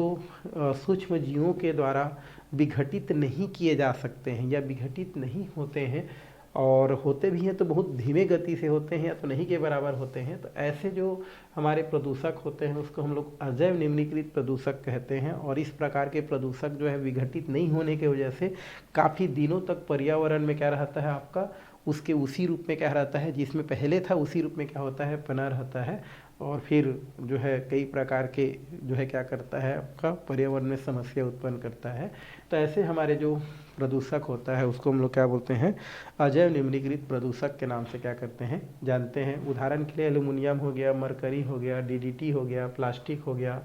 सूक्ष्म जीवों के द्वारा विघटित नहीं किए जा सकते हैं या विघटित नहीं होते हैं, और होते भी हैं तो बहुत धीमे गति से होते हैं या तो नहीं के बराबर होते हैं। तो ऐसे जो हमारे प्रदूषक होते हैं उसको हम लोग अजैव निम्नीकृत प्रदूषक कहते हैं। और इस प्रकार के प्रदूषक जो है विघटित नहीं होने की वजह से काफ़ी दिनों तक पर्यावरण में क्या रहता है आपका, उसके उसी रूप में क्या रहता है जिसमें पहले था, उसी रूप में क्या होता है, बना रहता है। और फिर जो है कई प्रकार के जो है क्या करता है, आपका पर्यावरण में समस्या उत्पन्न करता है। तो ऐसे हमारे जो प्रदूषक होता है उसको हम लोग क्या बोलते हैं, अजैव निम्नीकृत प्रदूषक के नाम से क्या करते हैं, जानते हैं। उदाहरण के लिए एल्यूमिनियम हो गया, मरकरी हो गया, डीडीटी हो गया, प्लास्टिक हो गया,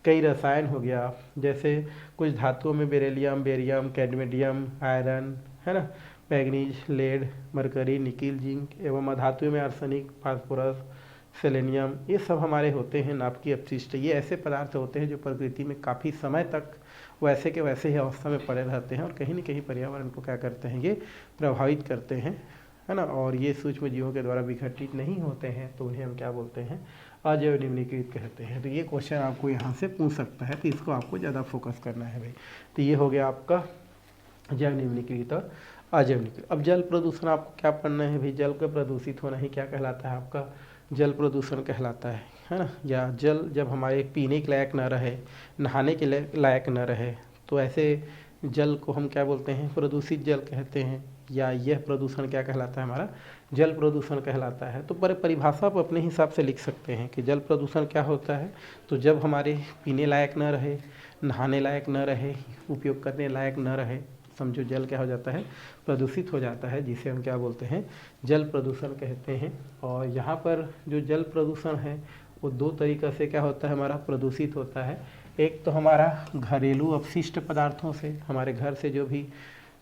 कई रसायन हो गया, जैसे कुछ धातुओं में बेरिलियम, बेरियम, कैडमियम, आयरन, है ना, manganese, lead, mercury, nickel, zinc, एवं अधातुओं में आर्सेनिक, फास्फोरस, सेलेनियम, ये सब हमारे होते हैं नाभिकीय अपशिष्ट। ये ऐसे पदार्थ होते हैं जो प्रकृति में काफ़ी समय तक वैसे के वैसे ही अवस्था में पड़े रहते हैं और कहीं न कहीं पर्यावरण को क्या करते हैं, ये प्रभावित करते हैं, है ना। और ये सूक्ष्म जीवों के द्वारा विघटित नहीं होते हैं, तो उन्हें हम क्या बोलते हैं, अजैव निम्नीकृत कहते हैं। तो ये क्वेश्चन आपको यहाँ से पूछ सकता है, तो इसको आपको ज़्यादा फोकस करना है भाई। तो ये हो गया आपका जैव निम्नीकृत और अजैव निम्नीकृत। अब जल प्रदूषण आपको क्या पढ़ना है भाई, जल का प्रदूषित होना ही क्या कहलाता है, आपका जल प्रदूषण कहलाता है ना। या जल जब हमारे पीने के लायक न रहे, नहाने के लायक न रहे, तो ऐसे जल को हम क्या बोलते हैं, प्रदूषित जल कहते हैं। या यह प्रदूषण क्या कहलाता है, हमारा जल प्रदूषण कहलाता है। तो परिभाषा आप अपने हिसाब से लिख सकते हैं कि जल प्रदूषण क्या होता है। तो जब हमारे पीने लायक न रहे, नहाने लायक न रहे, उपयोग करने लायक न रहे, समझो जल क्या हो जाता है, प्रदूषित हो जाता है, जिसे हम क्या बोलते हैं, जल प्रदूषण कहते हैं। और यहाँ पर जो जल प्रदूषण है वो दो तरीक़ा से क्या होता है हमारा प्रदूषित होता है। एक तो हमारा घरेलू अपशिष्ट पदार्थों से, हमारे घर से जो भी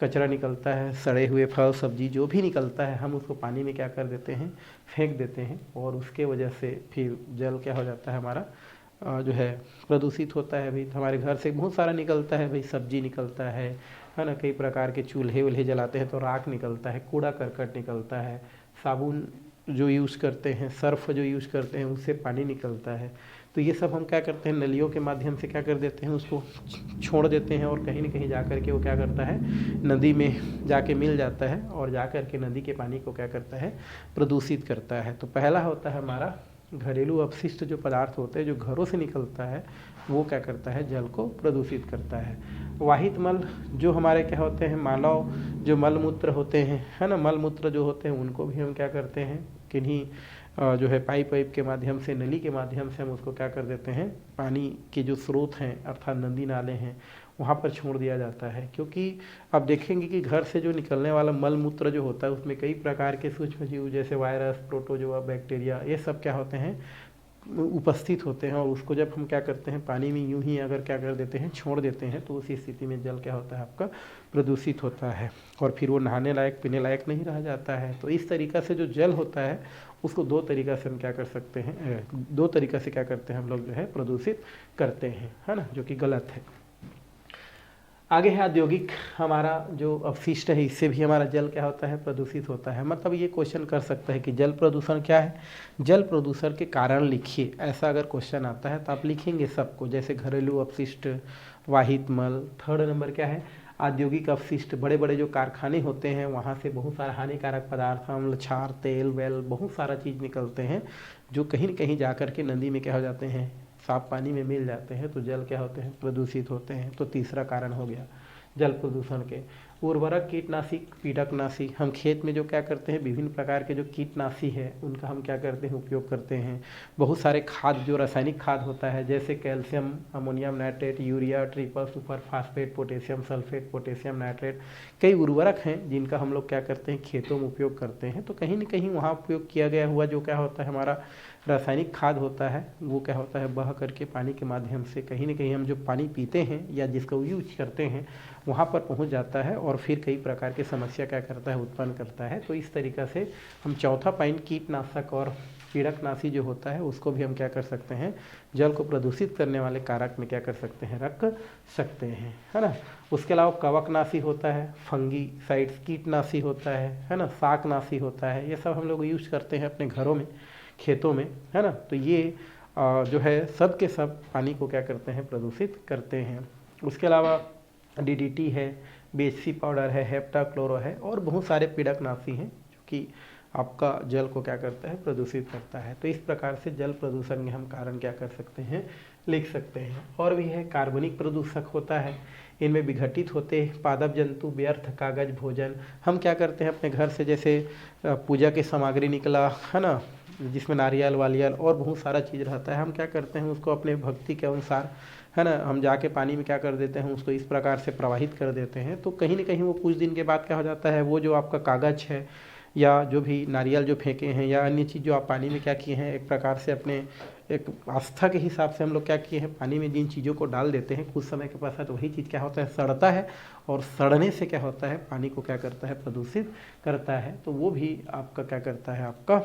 कचरा निकलता है, सड़े हुए फल सब्जी जो भी निकलता है, हम उसको पानी में क्या कर देते हैं, फेंक देते हैं, और उसके वजह से फिर जल क्या हो जाता है हमारा जो है प्रदूषित होता है। भाई हमारे घर से बहुत सारा निकलता है, भाई सब्जी निकलता है ना, कई प्रकार के चूल्हे वूल्हे जलाते हैं तो राख निकलता है, कूड़ा करकट निकलता है, साबुन जो यूज़ करते हैं, सर्फ जो यूज़ करते हैं, उससे पानी निकलता है। तो ये सब हम क्या करते हैं, नलियों के माध्यम से क्या कर देते हैं, उसको छोड़ देते हैं, और कहीं न कहीं जा कर के वो क्या करता है, नदी में जाके मिल जाता है, और जा कर के नदी के पानी को क्या करता है, प्रदूषित करता है। तो पहला होता है हमारा घरेलू अपशिष्ट जो पदार्थ होते हैं, जो घरों से निकलता है, वो क्या करता है, जल को प्रदूषित करता है। वाहित मल जो हमारे क्या होते हैं, मानव जो मल मूत्र होते हैं, है ना, मल मूत्र जो होते हैं, उनको भी हम क्या करते हैं, किन्हीं जो है पाइप के माध्यम से, नली के माध्यम से हम उसको क्या कर देते हैं, पानी के जो स्रोत हैं अर्थात नदी नाले हैं, वहाँ पर छोड़ दिया जाता है। क्योंकि आप देखेंगे कि घर से जो निकलने वाला मल मूत्र जो होता है, उसमें कई प्रकार के सूक्ष्म जीव जैसे वायरस, प्रोटोजोआ, बैक्टीरिया, ये सब क्या होते हैं, उपस्थित होते हैं। और उसको जब हम क्या करते हैं, पानी में यूं ही अगर क्या कर देते हैं, छोड़ देते हैं, तो उसी स्थिति में जल क्या होता है आपका प्रदूषित होता है, और फिर वो नहाने लायक, पीने लायक नहीं रह जाता है। तो इस तरीक़ा से जो जल होता है उसको दो तरीक़ा से हम क्या कर सकते हैं, दो तरीक़ा से क्या करते हैं हम लोग जो है प्रदूषित करते हैं, है ना, जो कि गलत है। आगे है औद्योगिक हमारा जो अपशिष्ट है, इससे भी हमारा जल क्या होता है, प्रदूषित होता है। मतलब ये क्वेश्चन कर सकता है कि जल प्रदूषण क्या है, जल प्रदूषण के कारण लिखिए, ऐसा अगर क्वेश्चन आता है तो आप लिखेंगे सबको, जैसे घरेलू अपशिष्ट, वाहित मल। थर्ड नंबर क्या है, औद्योगिक अपशिष्ट, बड़े बड़े जो कारखाने होते हैं वहाँ से बहुत सारा हानिकारक पदार्थ, अम्ल, क्षार, तेल वेल, बहुत सारा चीज़ निकलते हैं, जो कहीं न कहीं जा कर के नदी में क्या हो जाते हैं, साफ पानी में मिल जाते हैं, तो जल क्या होते हैं, प्रदूषित होते हैं। तो तीसरा कारण हो गया जल प्रदूषण के। उर्वरक, कीटनाशी, पीड़कनाशी, हम खेत में जो क्या करते हैं, विभिन्न प्रकार के जो कीटनाशी है उनका हम क्या करते हैं, उपयोग करते हैं। बहुत सारे खाद जो रासायनिक खाद होता है, जैसे calcium, ammonium nitrate, urea, triple super phosphate, potassium sulphate, potassium nitrate, कई उर्वरक हैं जिनका हम लोग क्या करते हैं, खेतों में उपयोग करते हैं। तो कहीं न कहीं वहाँ उपयोग किया गया हुआ जो क्या होता है हमारा रासायनिक खाद होता है, वो क्या होता है, बह करके पानी के माध्यम से कहीं न कहीं हम जो पानी पीते हैं या जिसका यूज करते हैं वहाँ पर पहुँच जाता है, और फिर कई प्रकार की समस्या क्या करता है, उत्पन्न करता है। तो इस तरीक़ा से हम चौथा पॉइंट, कीटनाशक और पीड़कनाशी जो होता है, उसको भी हम क्या कर सकते हैं, जल को प्रदूषित करने वाले कारक में क्या कर सकते हैं, रख सकते हैं, है ना। उसके अलावा कवकनाशी होता है, फंगीसाइड्स, कीटनाशी होता है ना, शाकनाशी होता है, ये सब हम लोग यूज करते हैं अपने घरों में, खेतों में, है ना। तो ये जो है सब के सब पानी को क्या करते हैं, प्रदूषित करते हैं। उसके अलावा डीडीटी है, बीएचसी पाउडर है, हेप्टाक्लोरो है, और बहुत सारे पीड़कनाशी हैं जो कि आपका जल को क्या करता है, प्रदूषित करता है। तो इस प्रकार से जल प्रदूषण के हम कारण क्या कर सकते हैं, लिख सकते हैं। और भी है, कार्बनिक प्रदूषक होता है, इनमें विघटित होते पादप जंतु, व्यर्थ, कागज, भोजन। हम क्या करते हैं अपने घर से, जैसे पूजा की सामग्री निकला, है ना, जिसमें नारियल वालियल और बहुत सारा चीज़ रहता है, हम क्या करते हैं उसको अपने भक्ति के अनुसार, है ना, हम जाके पानी में क्या कर देते हैं, उसको इस प्रकार से प्रवाहित कर देते हैं। तो कहीं न कहीं वो कुछ दिन के बाद क्या हो जाता है, वो जो आपका कागज़ है या जो भी नारियल जो फेंके हैं या अन्य चीज़ जो आप पानी में क्या किए हैं, एक प्रकार से अपने एक आस्था के हिसाब से हम लोग क्या किए हैं, पानी में जिन चीज़ों को डाल देते हैं, कुछ समय के पश्चात वही चीज़ क्या होता है, सड़ता है, और सड़ने से क्या होता है, पानी को क्या करता है, प्रदूषित करता है। तो वो भी आपका क्या करता है, आपका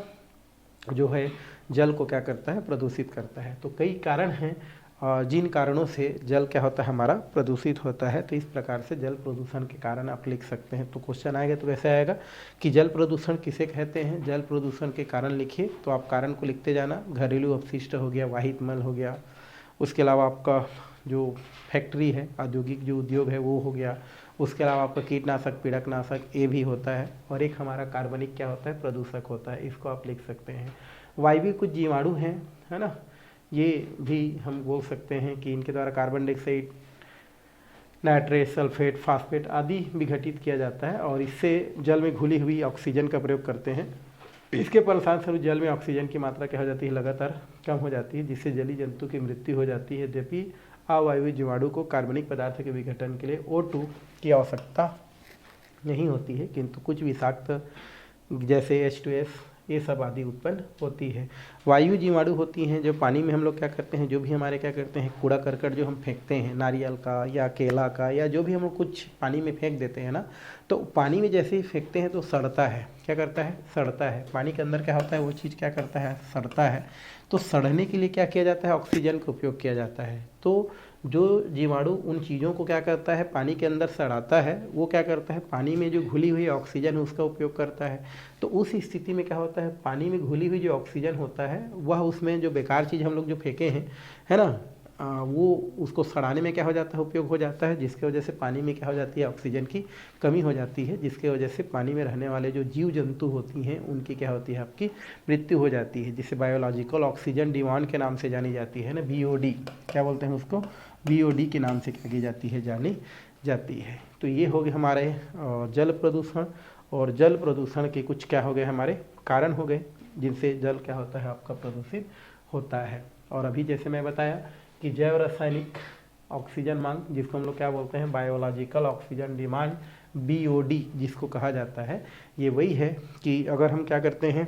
जो है जल को क्या करता है, प्रदूषित करता है। तो कई कारण हैं जिन कारणों से जल क्या होता है, हमारा प्रदूषित होता है। तो इस प्रकार से जल प्रदूषण के कारण आप लिख सकते हैं। तो क्वेश्चन आएगा तो कैसे आएगा कि जल प्रदूषण किसे कहते हैं, जल प्रदूषण के कारण लिखिए। तो आप कारण को लिखते जाना, घरेलू अपशिष्ट हो गया, वाहित मल हो गया, उसके अलावा आपका जो फैक्ट्री है, औद्योगिक जो उद्योग है वो हो गया, उसके अलावा आपका कीटनाशक, पीड़कनाशक, ये भी होता है, और एक हमारा कार्बनिक क्या होता है, प्रदूषक होता है। इसको आप लिख सकते हैं। वायवीय कुछ जीवाणु हैं, है ना, ये भी हम बोल सकते हैं कि इनके द्वारा carbon dioxide, nitrate, sulphate, phosphate आदि विघटित किया जाता है, और इससे जल में घुली हुई ऑक्सीजन का प्रयोग करते हैं। इसके फलस्वरूप जल में ऑक्सीजन की मात्रा क्या हो जाती है, लगातार कम हो जाती है, जिससे जलीय जंतु की मृत्यु हो जाती है। यद्यपि अवायवीय जीवाणु को कार्बनिक पदार्थ के विघटन के लिए O2 की आवश्यकता नहीं होती है, किंतु कुछ विषाक्त जैसे H2S ये सब आदि उत्पन्न होती है। वायु जीवाणु होती हैं जो पानी में हम लोग क्या करते हैं, जो भी हमारे क्या करते हैं कूड़ा करकट जो हम फेंकते हैं नारियल का या केला का या जो भी हम लोग कुछ पानी में फेंक देते हैं ना, तो पानी में जैसे ही फेंकते हैं तो सड़ता है, क्या करता है, सड़ता है। पानी के अंदर क्या होता है, वो चीज़ क्या करता है, सड़ता है। तो सड़ने के लिए क्या किया जाता है, ऑक्सीजन का उपयोग किया जाता है। तो जो जीवाणु उन चीज़ों को क्या करता है, पानी के अंदर सड़ाता है, वो क्या करता है, पानी में जो घुली हुई ऑक्सीजन है उसका उपयोग करता है। तो उस स्थिति में क्या होता है, पानी में घुली हुई जो ऑक्सीजन होता है वह उसमें जो बेकार चीज़ हम लोग जो फेंके हैं, है ना, वो उसको सड़ाने में क्या हो जाता है, उपयोग हो जाता है, जिसके वजह से पानी में क्या हो जाती है, ऑक्सीजन की कमी हो जाती है, जिसके वजह से पानी में रहने वाले जो जीव जंतु होती हैं उनकी क्या होती है, आपकी मृत्यु हो जाती है, जिसे बायोलॉजिकल ऑक्सीजन डिमांड के नाम से जानी जाती है ना, BOD, क्या बोलते हैं उसको, BOD के नाम से क्या की जाती है, जानी जाती है। तो ये हो गए हमारे जल प्रदूषण, और जल प्रदूषण के कुछ क्या हो गए हमारे कारण हो गए जिनसे जल क्या होता है, आपका प्रदूषित होता है। और अभी जैसे मैं बताया कि जैव रासायनिक ऑक्सीजन मांग, जिसको हम लोग क्या बोलते हैं, बायोलॉजिकल ऑक्सीजन डिमांड, BOD जिसको कहा जाता है, ये वही है कि अगर हम क्या करते हैं,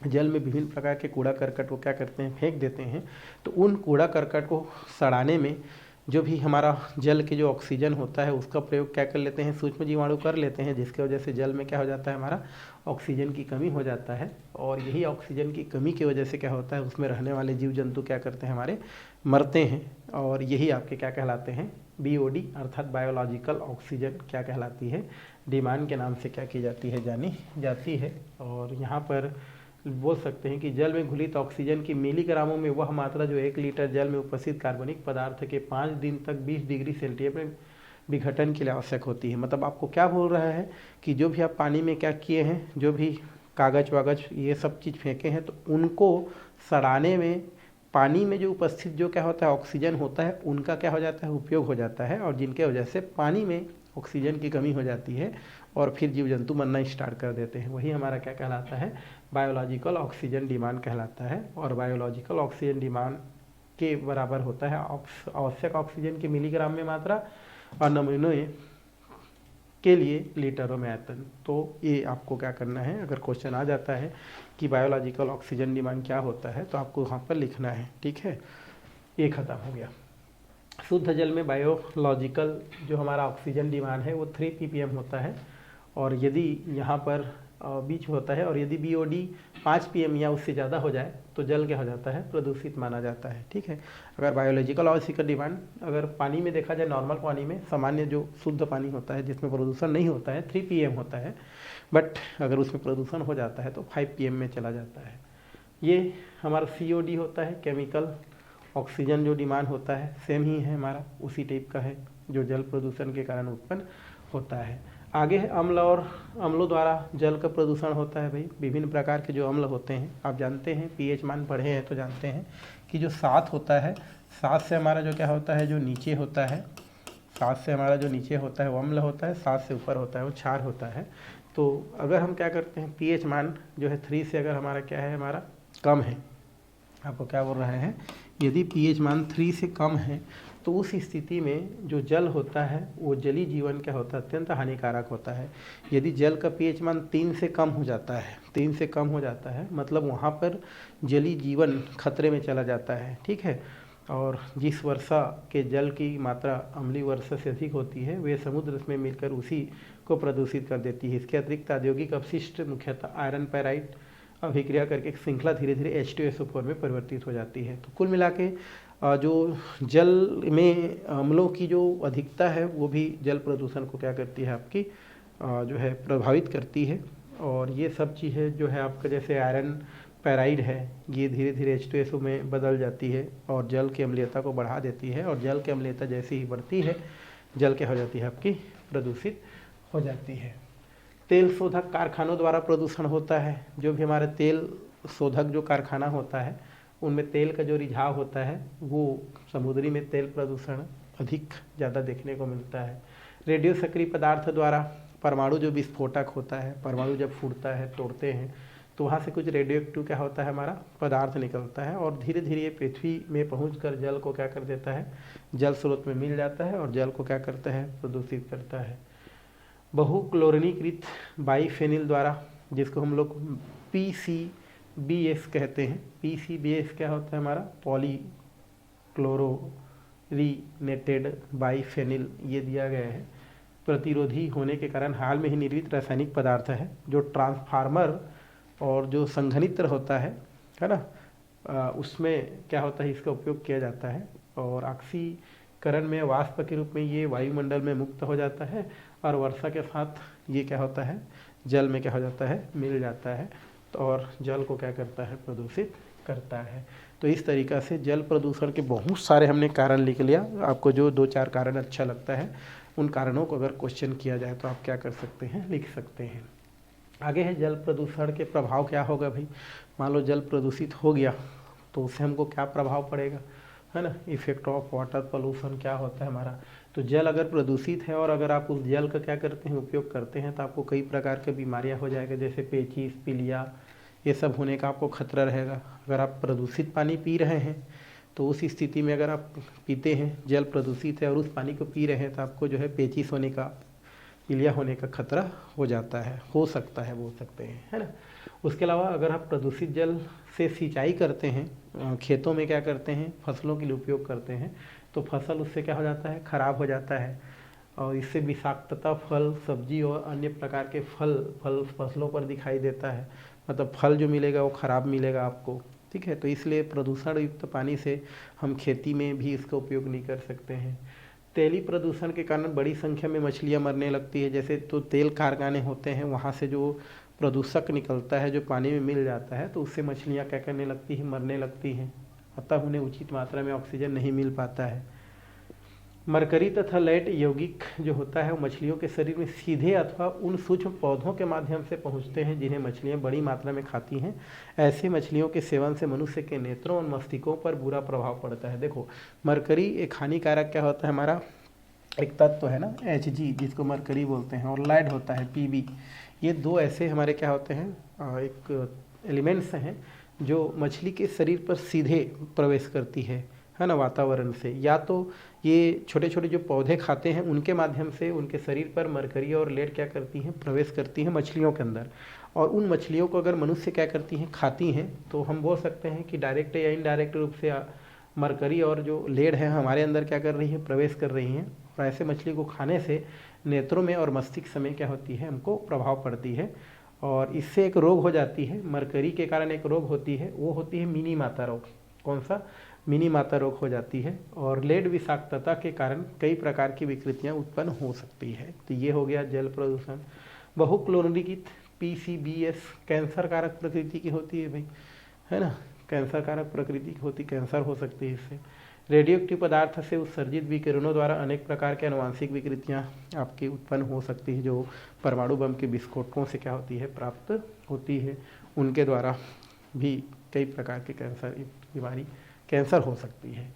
जल में विभिन्न प्रकार के कूड़ा करकट को क्या करते हैं, फेंक देते हैं, तो उन कूड़ा करकट को सड़ाने में जो भी हमारा जल के जो ऑक्सीजन होता है उसका प्रयोग क्या कर लेते हैं, सूक्ष्म जीवाणु कर लेते हैं, जिसके वजह से जल में क्या हो जाता है, हमारा ऑक्सीजन की कमी हो जाता है। और यही ऑक्सीजन की कमी की वजह से क्या होता है, उसमें रहने वाले जीव जंतु क्या करते हैं, हमारे मरते हैं। और यही आपके क्या कहलाते हैं, BOD अर्थात बायोलॉजिकल ऑक्सीजन क्या कहलाती है, डिमांड के नाम से क्या की जाती है, जानी जाती है। और यहाँ पर बोल सकते हैं कि जल में घुलित ऑक्सीजन की मिलीग्रामों में वह मात्रा जो 1 लीटर जल में उपस्थित कार्बनिक पदार्थ के 5 दिन तक 20 डिग्री सेंटीग्रेड विघटन के लिए आवश्यक होती है। मतलब आपको क्या बोल रहा है कि जो भी आप पानी में क्या किए हैं, जो भी कागज वागज ये सब चीज़ फेंके हैं, तो उनको सड़ाने में पानी में जो उपस्थित जो क्या होता है ऑक्सीजन होता है उनका क्या हो जाता है, उपयोग हो जाता है, और जिनके वजह से पानी में ऑक्सीजन की कमी हो जाती है और फिर जीव जंतु मरना स्टार्ट कर देते हैं। वही हमारा क्या कहलाता है, बायोलॉजिकल ऑक्सीजन डिमांड कहलाता है। और बायोलॉजिकल ऑक्सीजन डिमांड के बराबर होता है आवश्यक ऑक्सीजन की मिलीग्राम में मात्रा और नमूनों के लिए लीटरों में आयतन। तो ये आपको क्या करना है, अगर क्वेश्चन आ जाता है कि बायोलॉजिकल ऑक्सीजन डिमांड क्या होता है तो आपको वहाँ पर लिखना है, ठीक है। ये खत्म हो गया। शुद्ध जल में बायोलॉजिकल जो हमारा ऑक्सीजन डिमांड है वो 3 ppm होता है, और यदि यहाँ पर बीच होता है, और यदि BOD 5 pm या उससे ज़्यादा हो जाए तो जल क्या हो जाता है, प्रदूषित माना जाता है, ठीक है। अगर बायोलॉजिकल ऑक्सीजन डिमांड अगर पानी में देखा जाए, नॉर्मल पानी में सामान्य जो शुद्ध पानी होता है जिसमें प्रदूषण नहीं होता है 3 pm होता है, बट अगर उसमें प्रदूषण हो जाता है तो 5 pm में चला जाता है। ये हमारा COD होता है, केमिकल ऑक्सीजन जो डिमांड होता है सेम ही है हमारा, उसी टाइप का है जो जल प्रदूषण के कारण उत्पन्न होता है। आगे है अम्ल, और अम्लों द्वारा जल का प्रदूषण होता है। भाई विभिन्न प्रकार के जो अम्ल होते हैं आप जानते हैं, pH मान पढ़े हैं तो जानते हैं कि जो 7 होता है, 7 से हमारा जो क्या होता है, जो नीचे होता है, 7 से हमारा जो नीचे होता है वो अम्ल होता है, 7 से ऊपर होता है वो क्षार होता है। तो अगर हम क्या करते हैं, pH मान जो है 3 से अगर हमारा क्या है, हमारा कम है, आपको क्या बोल रहे हैं, यदि pH मान 3 से कम है तो उस स्थिति में जो जल होता है वो जलीय जीवन क्या होता है, अत्यंत हानिकारक होता है। यदि जल का pH मान 3 से कम हो जाता है, 3 से कम हो जाता है मतलब वहाँ पर जलीय जीवन खतरे में चला जाता है, ठीक है। और जिस वर्षा के जल की मात्रा अम्लीय वर्षा से अधिक होती है वे समुद्र में मिलकर उसी को प्रदूषित कर देती है। इसके अतिरिक्त औद्योगिक अपशिष्ट मुख्यतः आयरन पैराइड अभिक्रिया करके एक श्रृंखला धीरे धीरे H2SO4 में परिवर्तित हो जाती है। तो कुल मिला के जो जल में अम्लों की जो अधिकता है वो भी जल प्रदूषण को क्या करती है, आपकी जो है प्रभावित करती है। और ये सब चीज़ें जो है आपका जैसे आयरन पैराइड है ये धीरे धीरे H2SO में बदल जाती है और जल की अम्लीयता को बढ़ा देती है, और जल की अम्लीयता जैसे ही बढ़ती है जल क्या हो जाती है, आपकी प्रदूषित हो जाती है। तेल शोधक कारखानों द्वारा प्रदूषण होता है। जो भी हमारे तेल शोधक जो कारखाना होता है उनमें तेल का जो रिझाव होता है वो समुद्री में तेल प्रदूषण अधिक ज़्यादा देखने को मिलता है। रेडियो सक्रिय पदार्थ द्वारा परमाणु जो विस्फोटक होता है, परमाणु जब फूटता है, तोड़ते हैं तो वहाँ से कुछ रेडियो एक्टिव क्या होता है, हमारा पदार्थ निकलता है, और धीरे धीरे ये पृथ्वी में पहुँचकर जल को क्या कर देता है, जल स्रोत में मिल जाता है और जल को क्या करता है, प्रदूषित करता है। बहुक्लोरीनीकृत बाइफेनिल द्वारा जिसको हम लोग PCBS कहते हैं। PCBS क्या होता है हमारा, पॉलीक्लोरोरीनेटेड बाइफेनिल, ये दिया गया है। प्रतिरोधी होने के कारण हाल में ही निर्मित रासायनिक पदार्थ है जो ट्रांसफार्मर और जो संघनित्र होता है ना, उसमें क्या होता है, इसका उपयोग किया जाता है। और ऑक्सीकरण में वाष्प के रूप में ये वायुमंडल में मुक्त हो जाता है और वर्षा के साथ ये क्या होता है, जल में क्या हो जाता है, मिल जाता है। तो और जल को क्या करता है, प्रदूषित करता है। तो इस तरीक़ा से जल प्रदूषण के बहुत सारे हमने कारण लिख लिया। आपको जो 2-4 कारण अच्छा लगता है उन कारणों को अगर क्वेश्चन किया जाए तो आप क्या कर सकते हैं, लिख सकते हैं। आगे है जल प्रदूषण के प्रभाव क्या होगा भाई। मान लो जल प्रदूषित हो गया तो उससे हमको क्या प्रभाव पड़ेगा, है ना। इफेक्ट ऑफ वाटर पोल्यूशन क्या होता है हमारा। तो जल अगर प्रदूषित है और अगर आप उस जल का क्या करते हैं, उपयोग करते हैं, तो आपको कई प्रकार के बीमारियां हो जाएगा, जैसे पेचिस, पीलिया, ये सब होने का आपको खतरा रहेगा। अगर आप प्रदूषित पानी पी रहे हैं तो उस स्थिति में अगर आप पीते हैं, जल प्रदूषित है और उस पानी को पी रहे हैं, तो आपको जो है पेचिस होने का, पीलिया होने का खतरा हो जाता है, हो सकता है, बोल सकते हैं, है ना। उसके अलावा अगर आप प्रदूषित जल से सिंचाई करते हैं, खेतों में क्या करते हैं, फसलों के लिए उपयोग करते हैं, तो फसल उससे क्या हो जाता है, खराब हो जाता है और इससे विषाक्तता फल, सब्जी और अन्य प्रकार के फल फसलों पर दिखाई देता है। मतलब फल जो मिलेगा वो खराब मिलेगा आपको, ठीक है। तो इसलिए प्रदूषण युक्त पानी से हम खेती में भी इसका उपयोग नहीं कर सकते हैं। तेली प्रदूषण के कारण बड़ी संख्या में मछलियां मरने लगती है। जैसे तो तेल कारखाने होते हैं, वहाँ से जो प्रदूषक निकलता है जो पानी में मिल जाता है, तो उससे मछलियां क्या करने लगती हैं, मरने लगती हैं। अतः उन्हें उचित मात्रा में ऑक्सीजन नहीं मिल पाता है। मरकरी तथा लेड यौगिक जो होता है वो मछलियों के शरीर में सीधे अथवा उन सूक्ष्म पौधों के माध्यम से पहुंचते हैं जिन्हें मछलियां बड़ी मात्रा में खाती हैं। ऐसे मछलियों के सेवन से मनुष्य के नेत्रों और मस्तिष्कों पर बुरा प्रभाव पड़ता है। देखो, मरकरी एक हानिकारक क्या होता है हमारा, एक तत्व है ना, Hg, जिसको मरकरी बोलते हैं, और लेड होता है Pb। ये दो ऐसे हमारे क्या होते हैं, एक एलिमेंट्स हैं जो मछली के शरीर पर सीधे प्रवेश करती है ना, वातावरण से। या तो ये छोटे छोटे जो पौधे खाते हैं उनके माध्यम से उनके शरीर पर मरकरी और लेड क्या करती हैं, प्रवेश करती हैं मछलियों के अंदर। और उन मछलियों को अगर मनुष्य क्या करती हैं, खाती हैं, तो हम बोल सकते हैं कि डायरेक्ट या इनडायरेक्ट रूप से मरकरी और जो लेड है हमारे अंदर क्या कर रही है, प्रवेश कर रही हैं। और ऐसे मछली को खाने से नेत्रों में और मस्तिष्क में क्या होती है, हमको प्रभाव पड़ती है। और इससे एक रोग हो जाती है, मरकरी के कारण एक रोग होती है, वो होती है मिनी माता रोग। कौन सा, मिनी माता रोग हो जाती है। और लेड विषाक्तता के कारण कई प्रकार की विकृतियां उत्पन्न हो सकती है। तो ये हो गया जल प्रदूषण। बहुक्लोरीकृत PCBS कैंसर कारक प्रकृति की होती है भाई, है ना, कैंसर कारक प्रकृति की होती, कैंसर हो सकती है इससे। रेडियो एक्टिव पदार्थ से उत्सर्जित विकिरणों द्वारा अनेक प्रकार के आनुवांशिक विकृतियां आपकी उत्पन्न हो सकती है, जो परमाणु बम के विस्फोटकों से क्या होती है, प्राप्त होती है। उनके द्वारा भी कई प्रकार के बीमारी कैंसर हो सकती है।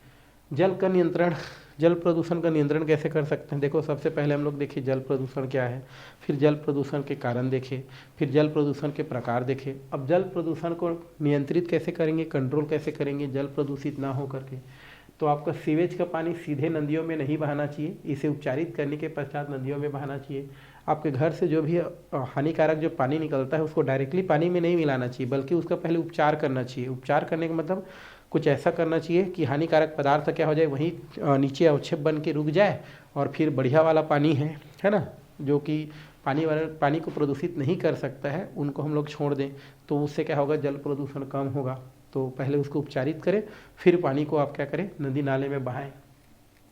जल का नियंत्रण, जल प्रदूषण का नियंत्रण कैसे कर सकते हैं। देखो, सबसे पहले हम लोग देखिए जल प्रदूषण क्या है, फिर जल प्रदूषण के कारण देखें, फिर जल प्रदूषण के प्रकार देखें। अब जल प्रदूषण को नियंत्रित कैसे करेंगे, कंट्रोल कैसे करेंगे जल प्रदूषित ना हो करके। तो आपका सीवेज का पानी सीधे नदियों में नहीं बहाना चाहिए, इसे उपचारित करने के पश्चात नदियों में बहाना चाहिए। आपके घर से जो भी हानिकारक जो पानी निकलता है उसको डायरेक्टली पानी में नहीं मिलाना चाहिए, बल्कि उसका पहले उपचार करना चाहिए। उपचार करने का मतलब कुछ ऐसा करना चाहिए कि हानिकारक पदार्थ क्या हो जाए, वहीं नीचे अवक्षेप बन के रुक जाए, और फिर बढ़िया वाला पानी है ना, जो कि पानी को प्रदूषित नहीं कर सकता है, उनको हम लोग छोड़ दें। तो उससे क्या होगा, जल प्रदूषण कम होगा। तो पहले उसको उपचारित करें, फिर पानी को आप क्या करें, नदी नाले में बहाएं,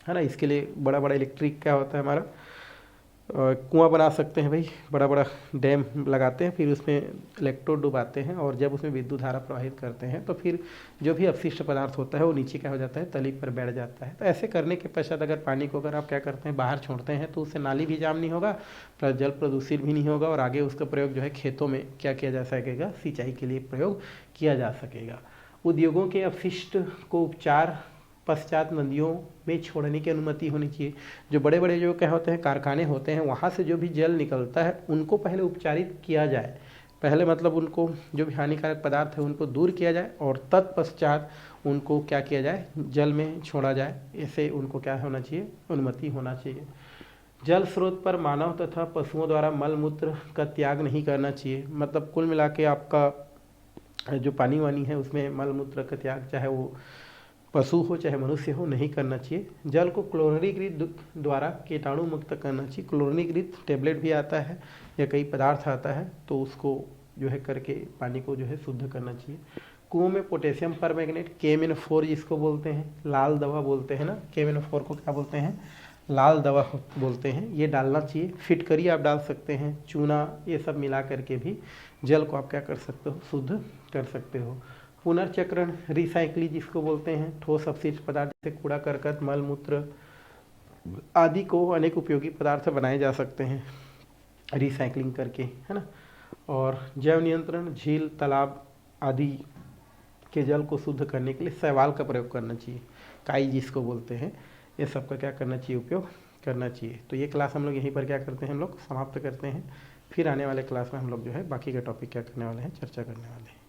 है ना। इसके लिए बड़ा बड़ा इलेक्ट्रिक क्या होता है हमारा, कुआं बना सकते हैं भाई, बड़ा बड़ा डैम लगाते हैं, फिर उसमें इलेक्ट्रोड डुबाते हैं, और जब उसमें विद्युत धारा प्रवाहित करते हैं तो फिर जो भी अपशिष्ट पदार्थ होता है वो नीचे क्या हो जाता है, तली पर बैठ जाता है। तो ऐसे करने के पश्चात अगर पानी को अगर आप क्या करते हैं, बाहर छोड़ते हैं, तो उससे नाली भी जाम नहीं होगा, प्लस जल प्रदूषित भी नहीं होगा, और आगे उसका प्रयोग जो है खेतों में क्या किया जा सकेगा, सिंचाई के लिए प्रयोग किया जा सकेगा। उद्योगों के अपशिष्ट को उपचार पश्चात नदियों में छोड़ने की अनुमति होनी चाहिए। जो बड़े बड़े जो क्या होते हैं, कारखाने होते हैं, वहाँ से जो भी जल निकलता है उनको पहले उपचारित किया जाए। पहले मतलब उनको जो भी हानिकारक पदार्थ है उनको दूर किया जाए, और तत्पश्चात उनको क्या किया जाए, जल में छोड़ा जाए। ऐसे उनको क्या होना चाहिए, अनुमति होना चाहिए। जल स्रोत पर मानव तथा पशुओं द्वारा मल मूत्र का त्याग नहीं करना चाहिए। मतलब कुल मिला के आपका जो पानी वानी है उसमें मल मूत्र का त्याग चाहे वो पशु हो चाहे मनुष्य हो नहीं करना चाहिए। जल को क्लोरीकृत द्वारा कीटाणु मुक्त करना चाहिए। क्लोरीकृत टैबलेट भी आता है या कई पदार्थ आता है, तो उसको जो है करके पानी को जो है शुद्ध करना चाहिए। कुओं में पोटेशियम परमैंगनेट KMnO4 जिसको बोलते हैं, लाल दवा बोलते हैं ना, KMnO4 को क्या बोलते हैं, लाल दवा बोलते हैं, ये डालना चाहिए। फिटकरी आप डाल सकते हैं, चूना, ये सब मिला करके भी जल को आप क्या कर सकते हो, शुद्ध कर सकते हो। पुनर्चक्रण रिसाइकलिंग जिसको बोलते हैं, ठोस अपशिष्ट पदार्थ जैसे कूड़ा करकट मल मूत्र आदि को अनेक उपयोगी पदार्थ बनाए जा सकते हैं रिसाइकलिंग करके, है ना। और जैव नियंत्रण, झील तालाब आदि के जल को शुद्ध करने के लिए शैवाल का प्रयोग करना चाहिए, काई जिसको बोलते हैं, ये सब का क्या करना चाहिए, उपयोग करना चाहिए। तो ये क्लास हम लोग यहीं पर क्या करते हैं, हम लोग समाप्त करते हैं। फिर आने वाले क्लास में हम लोग जो है बाकी का टॉपिक क्या करने वाले हैं, चर्चा करने वाले हैं।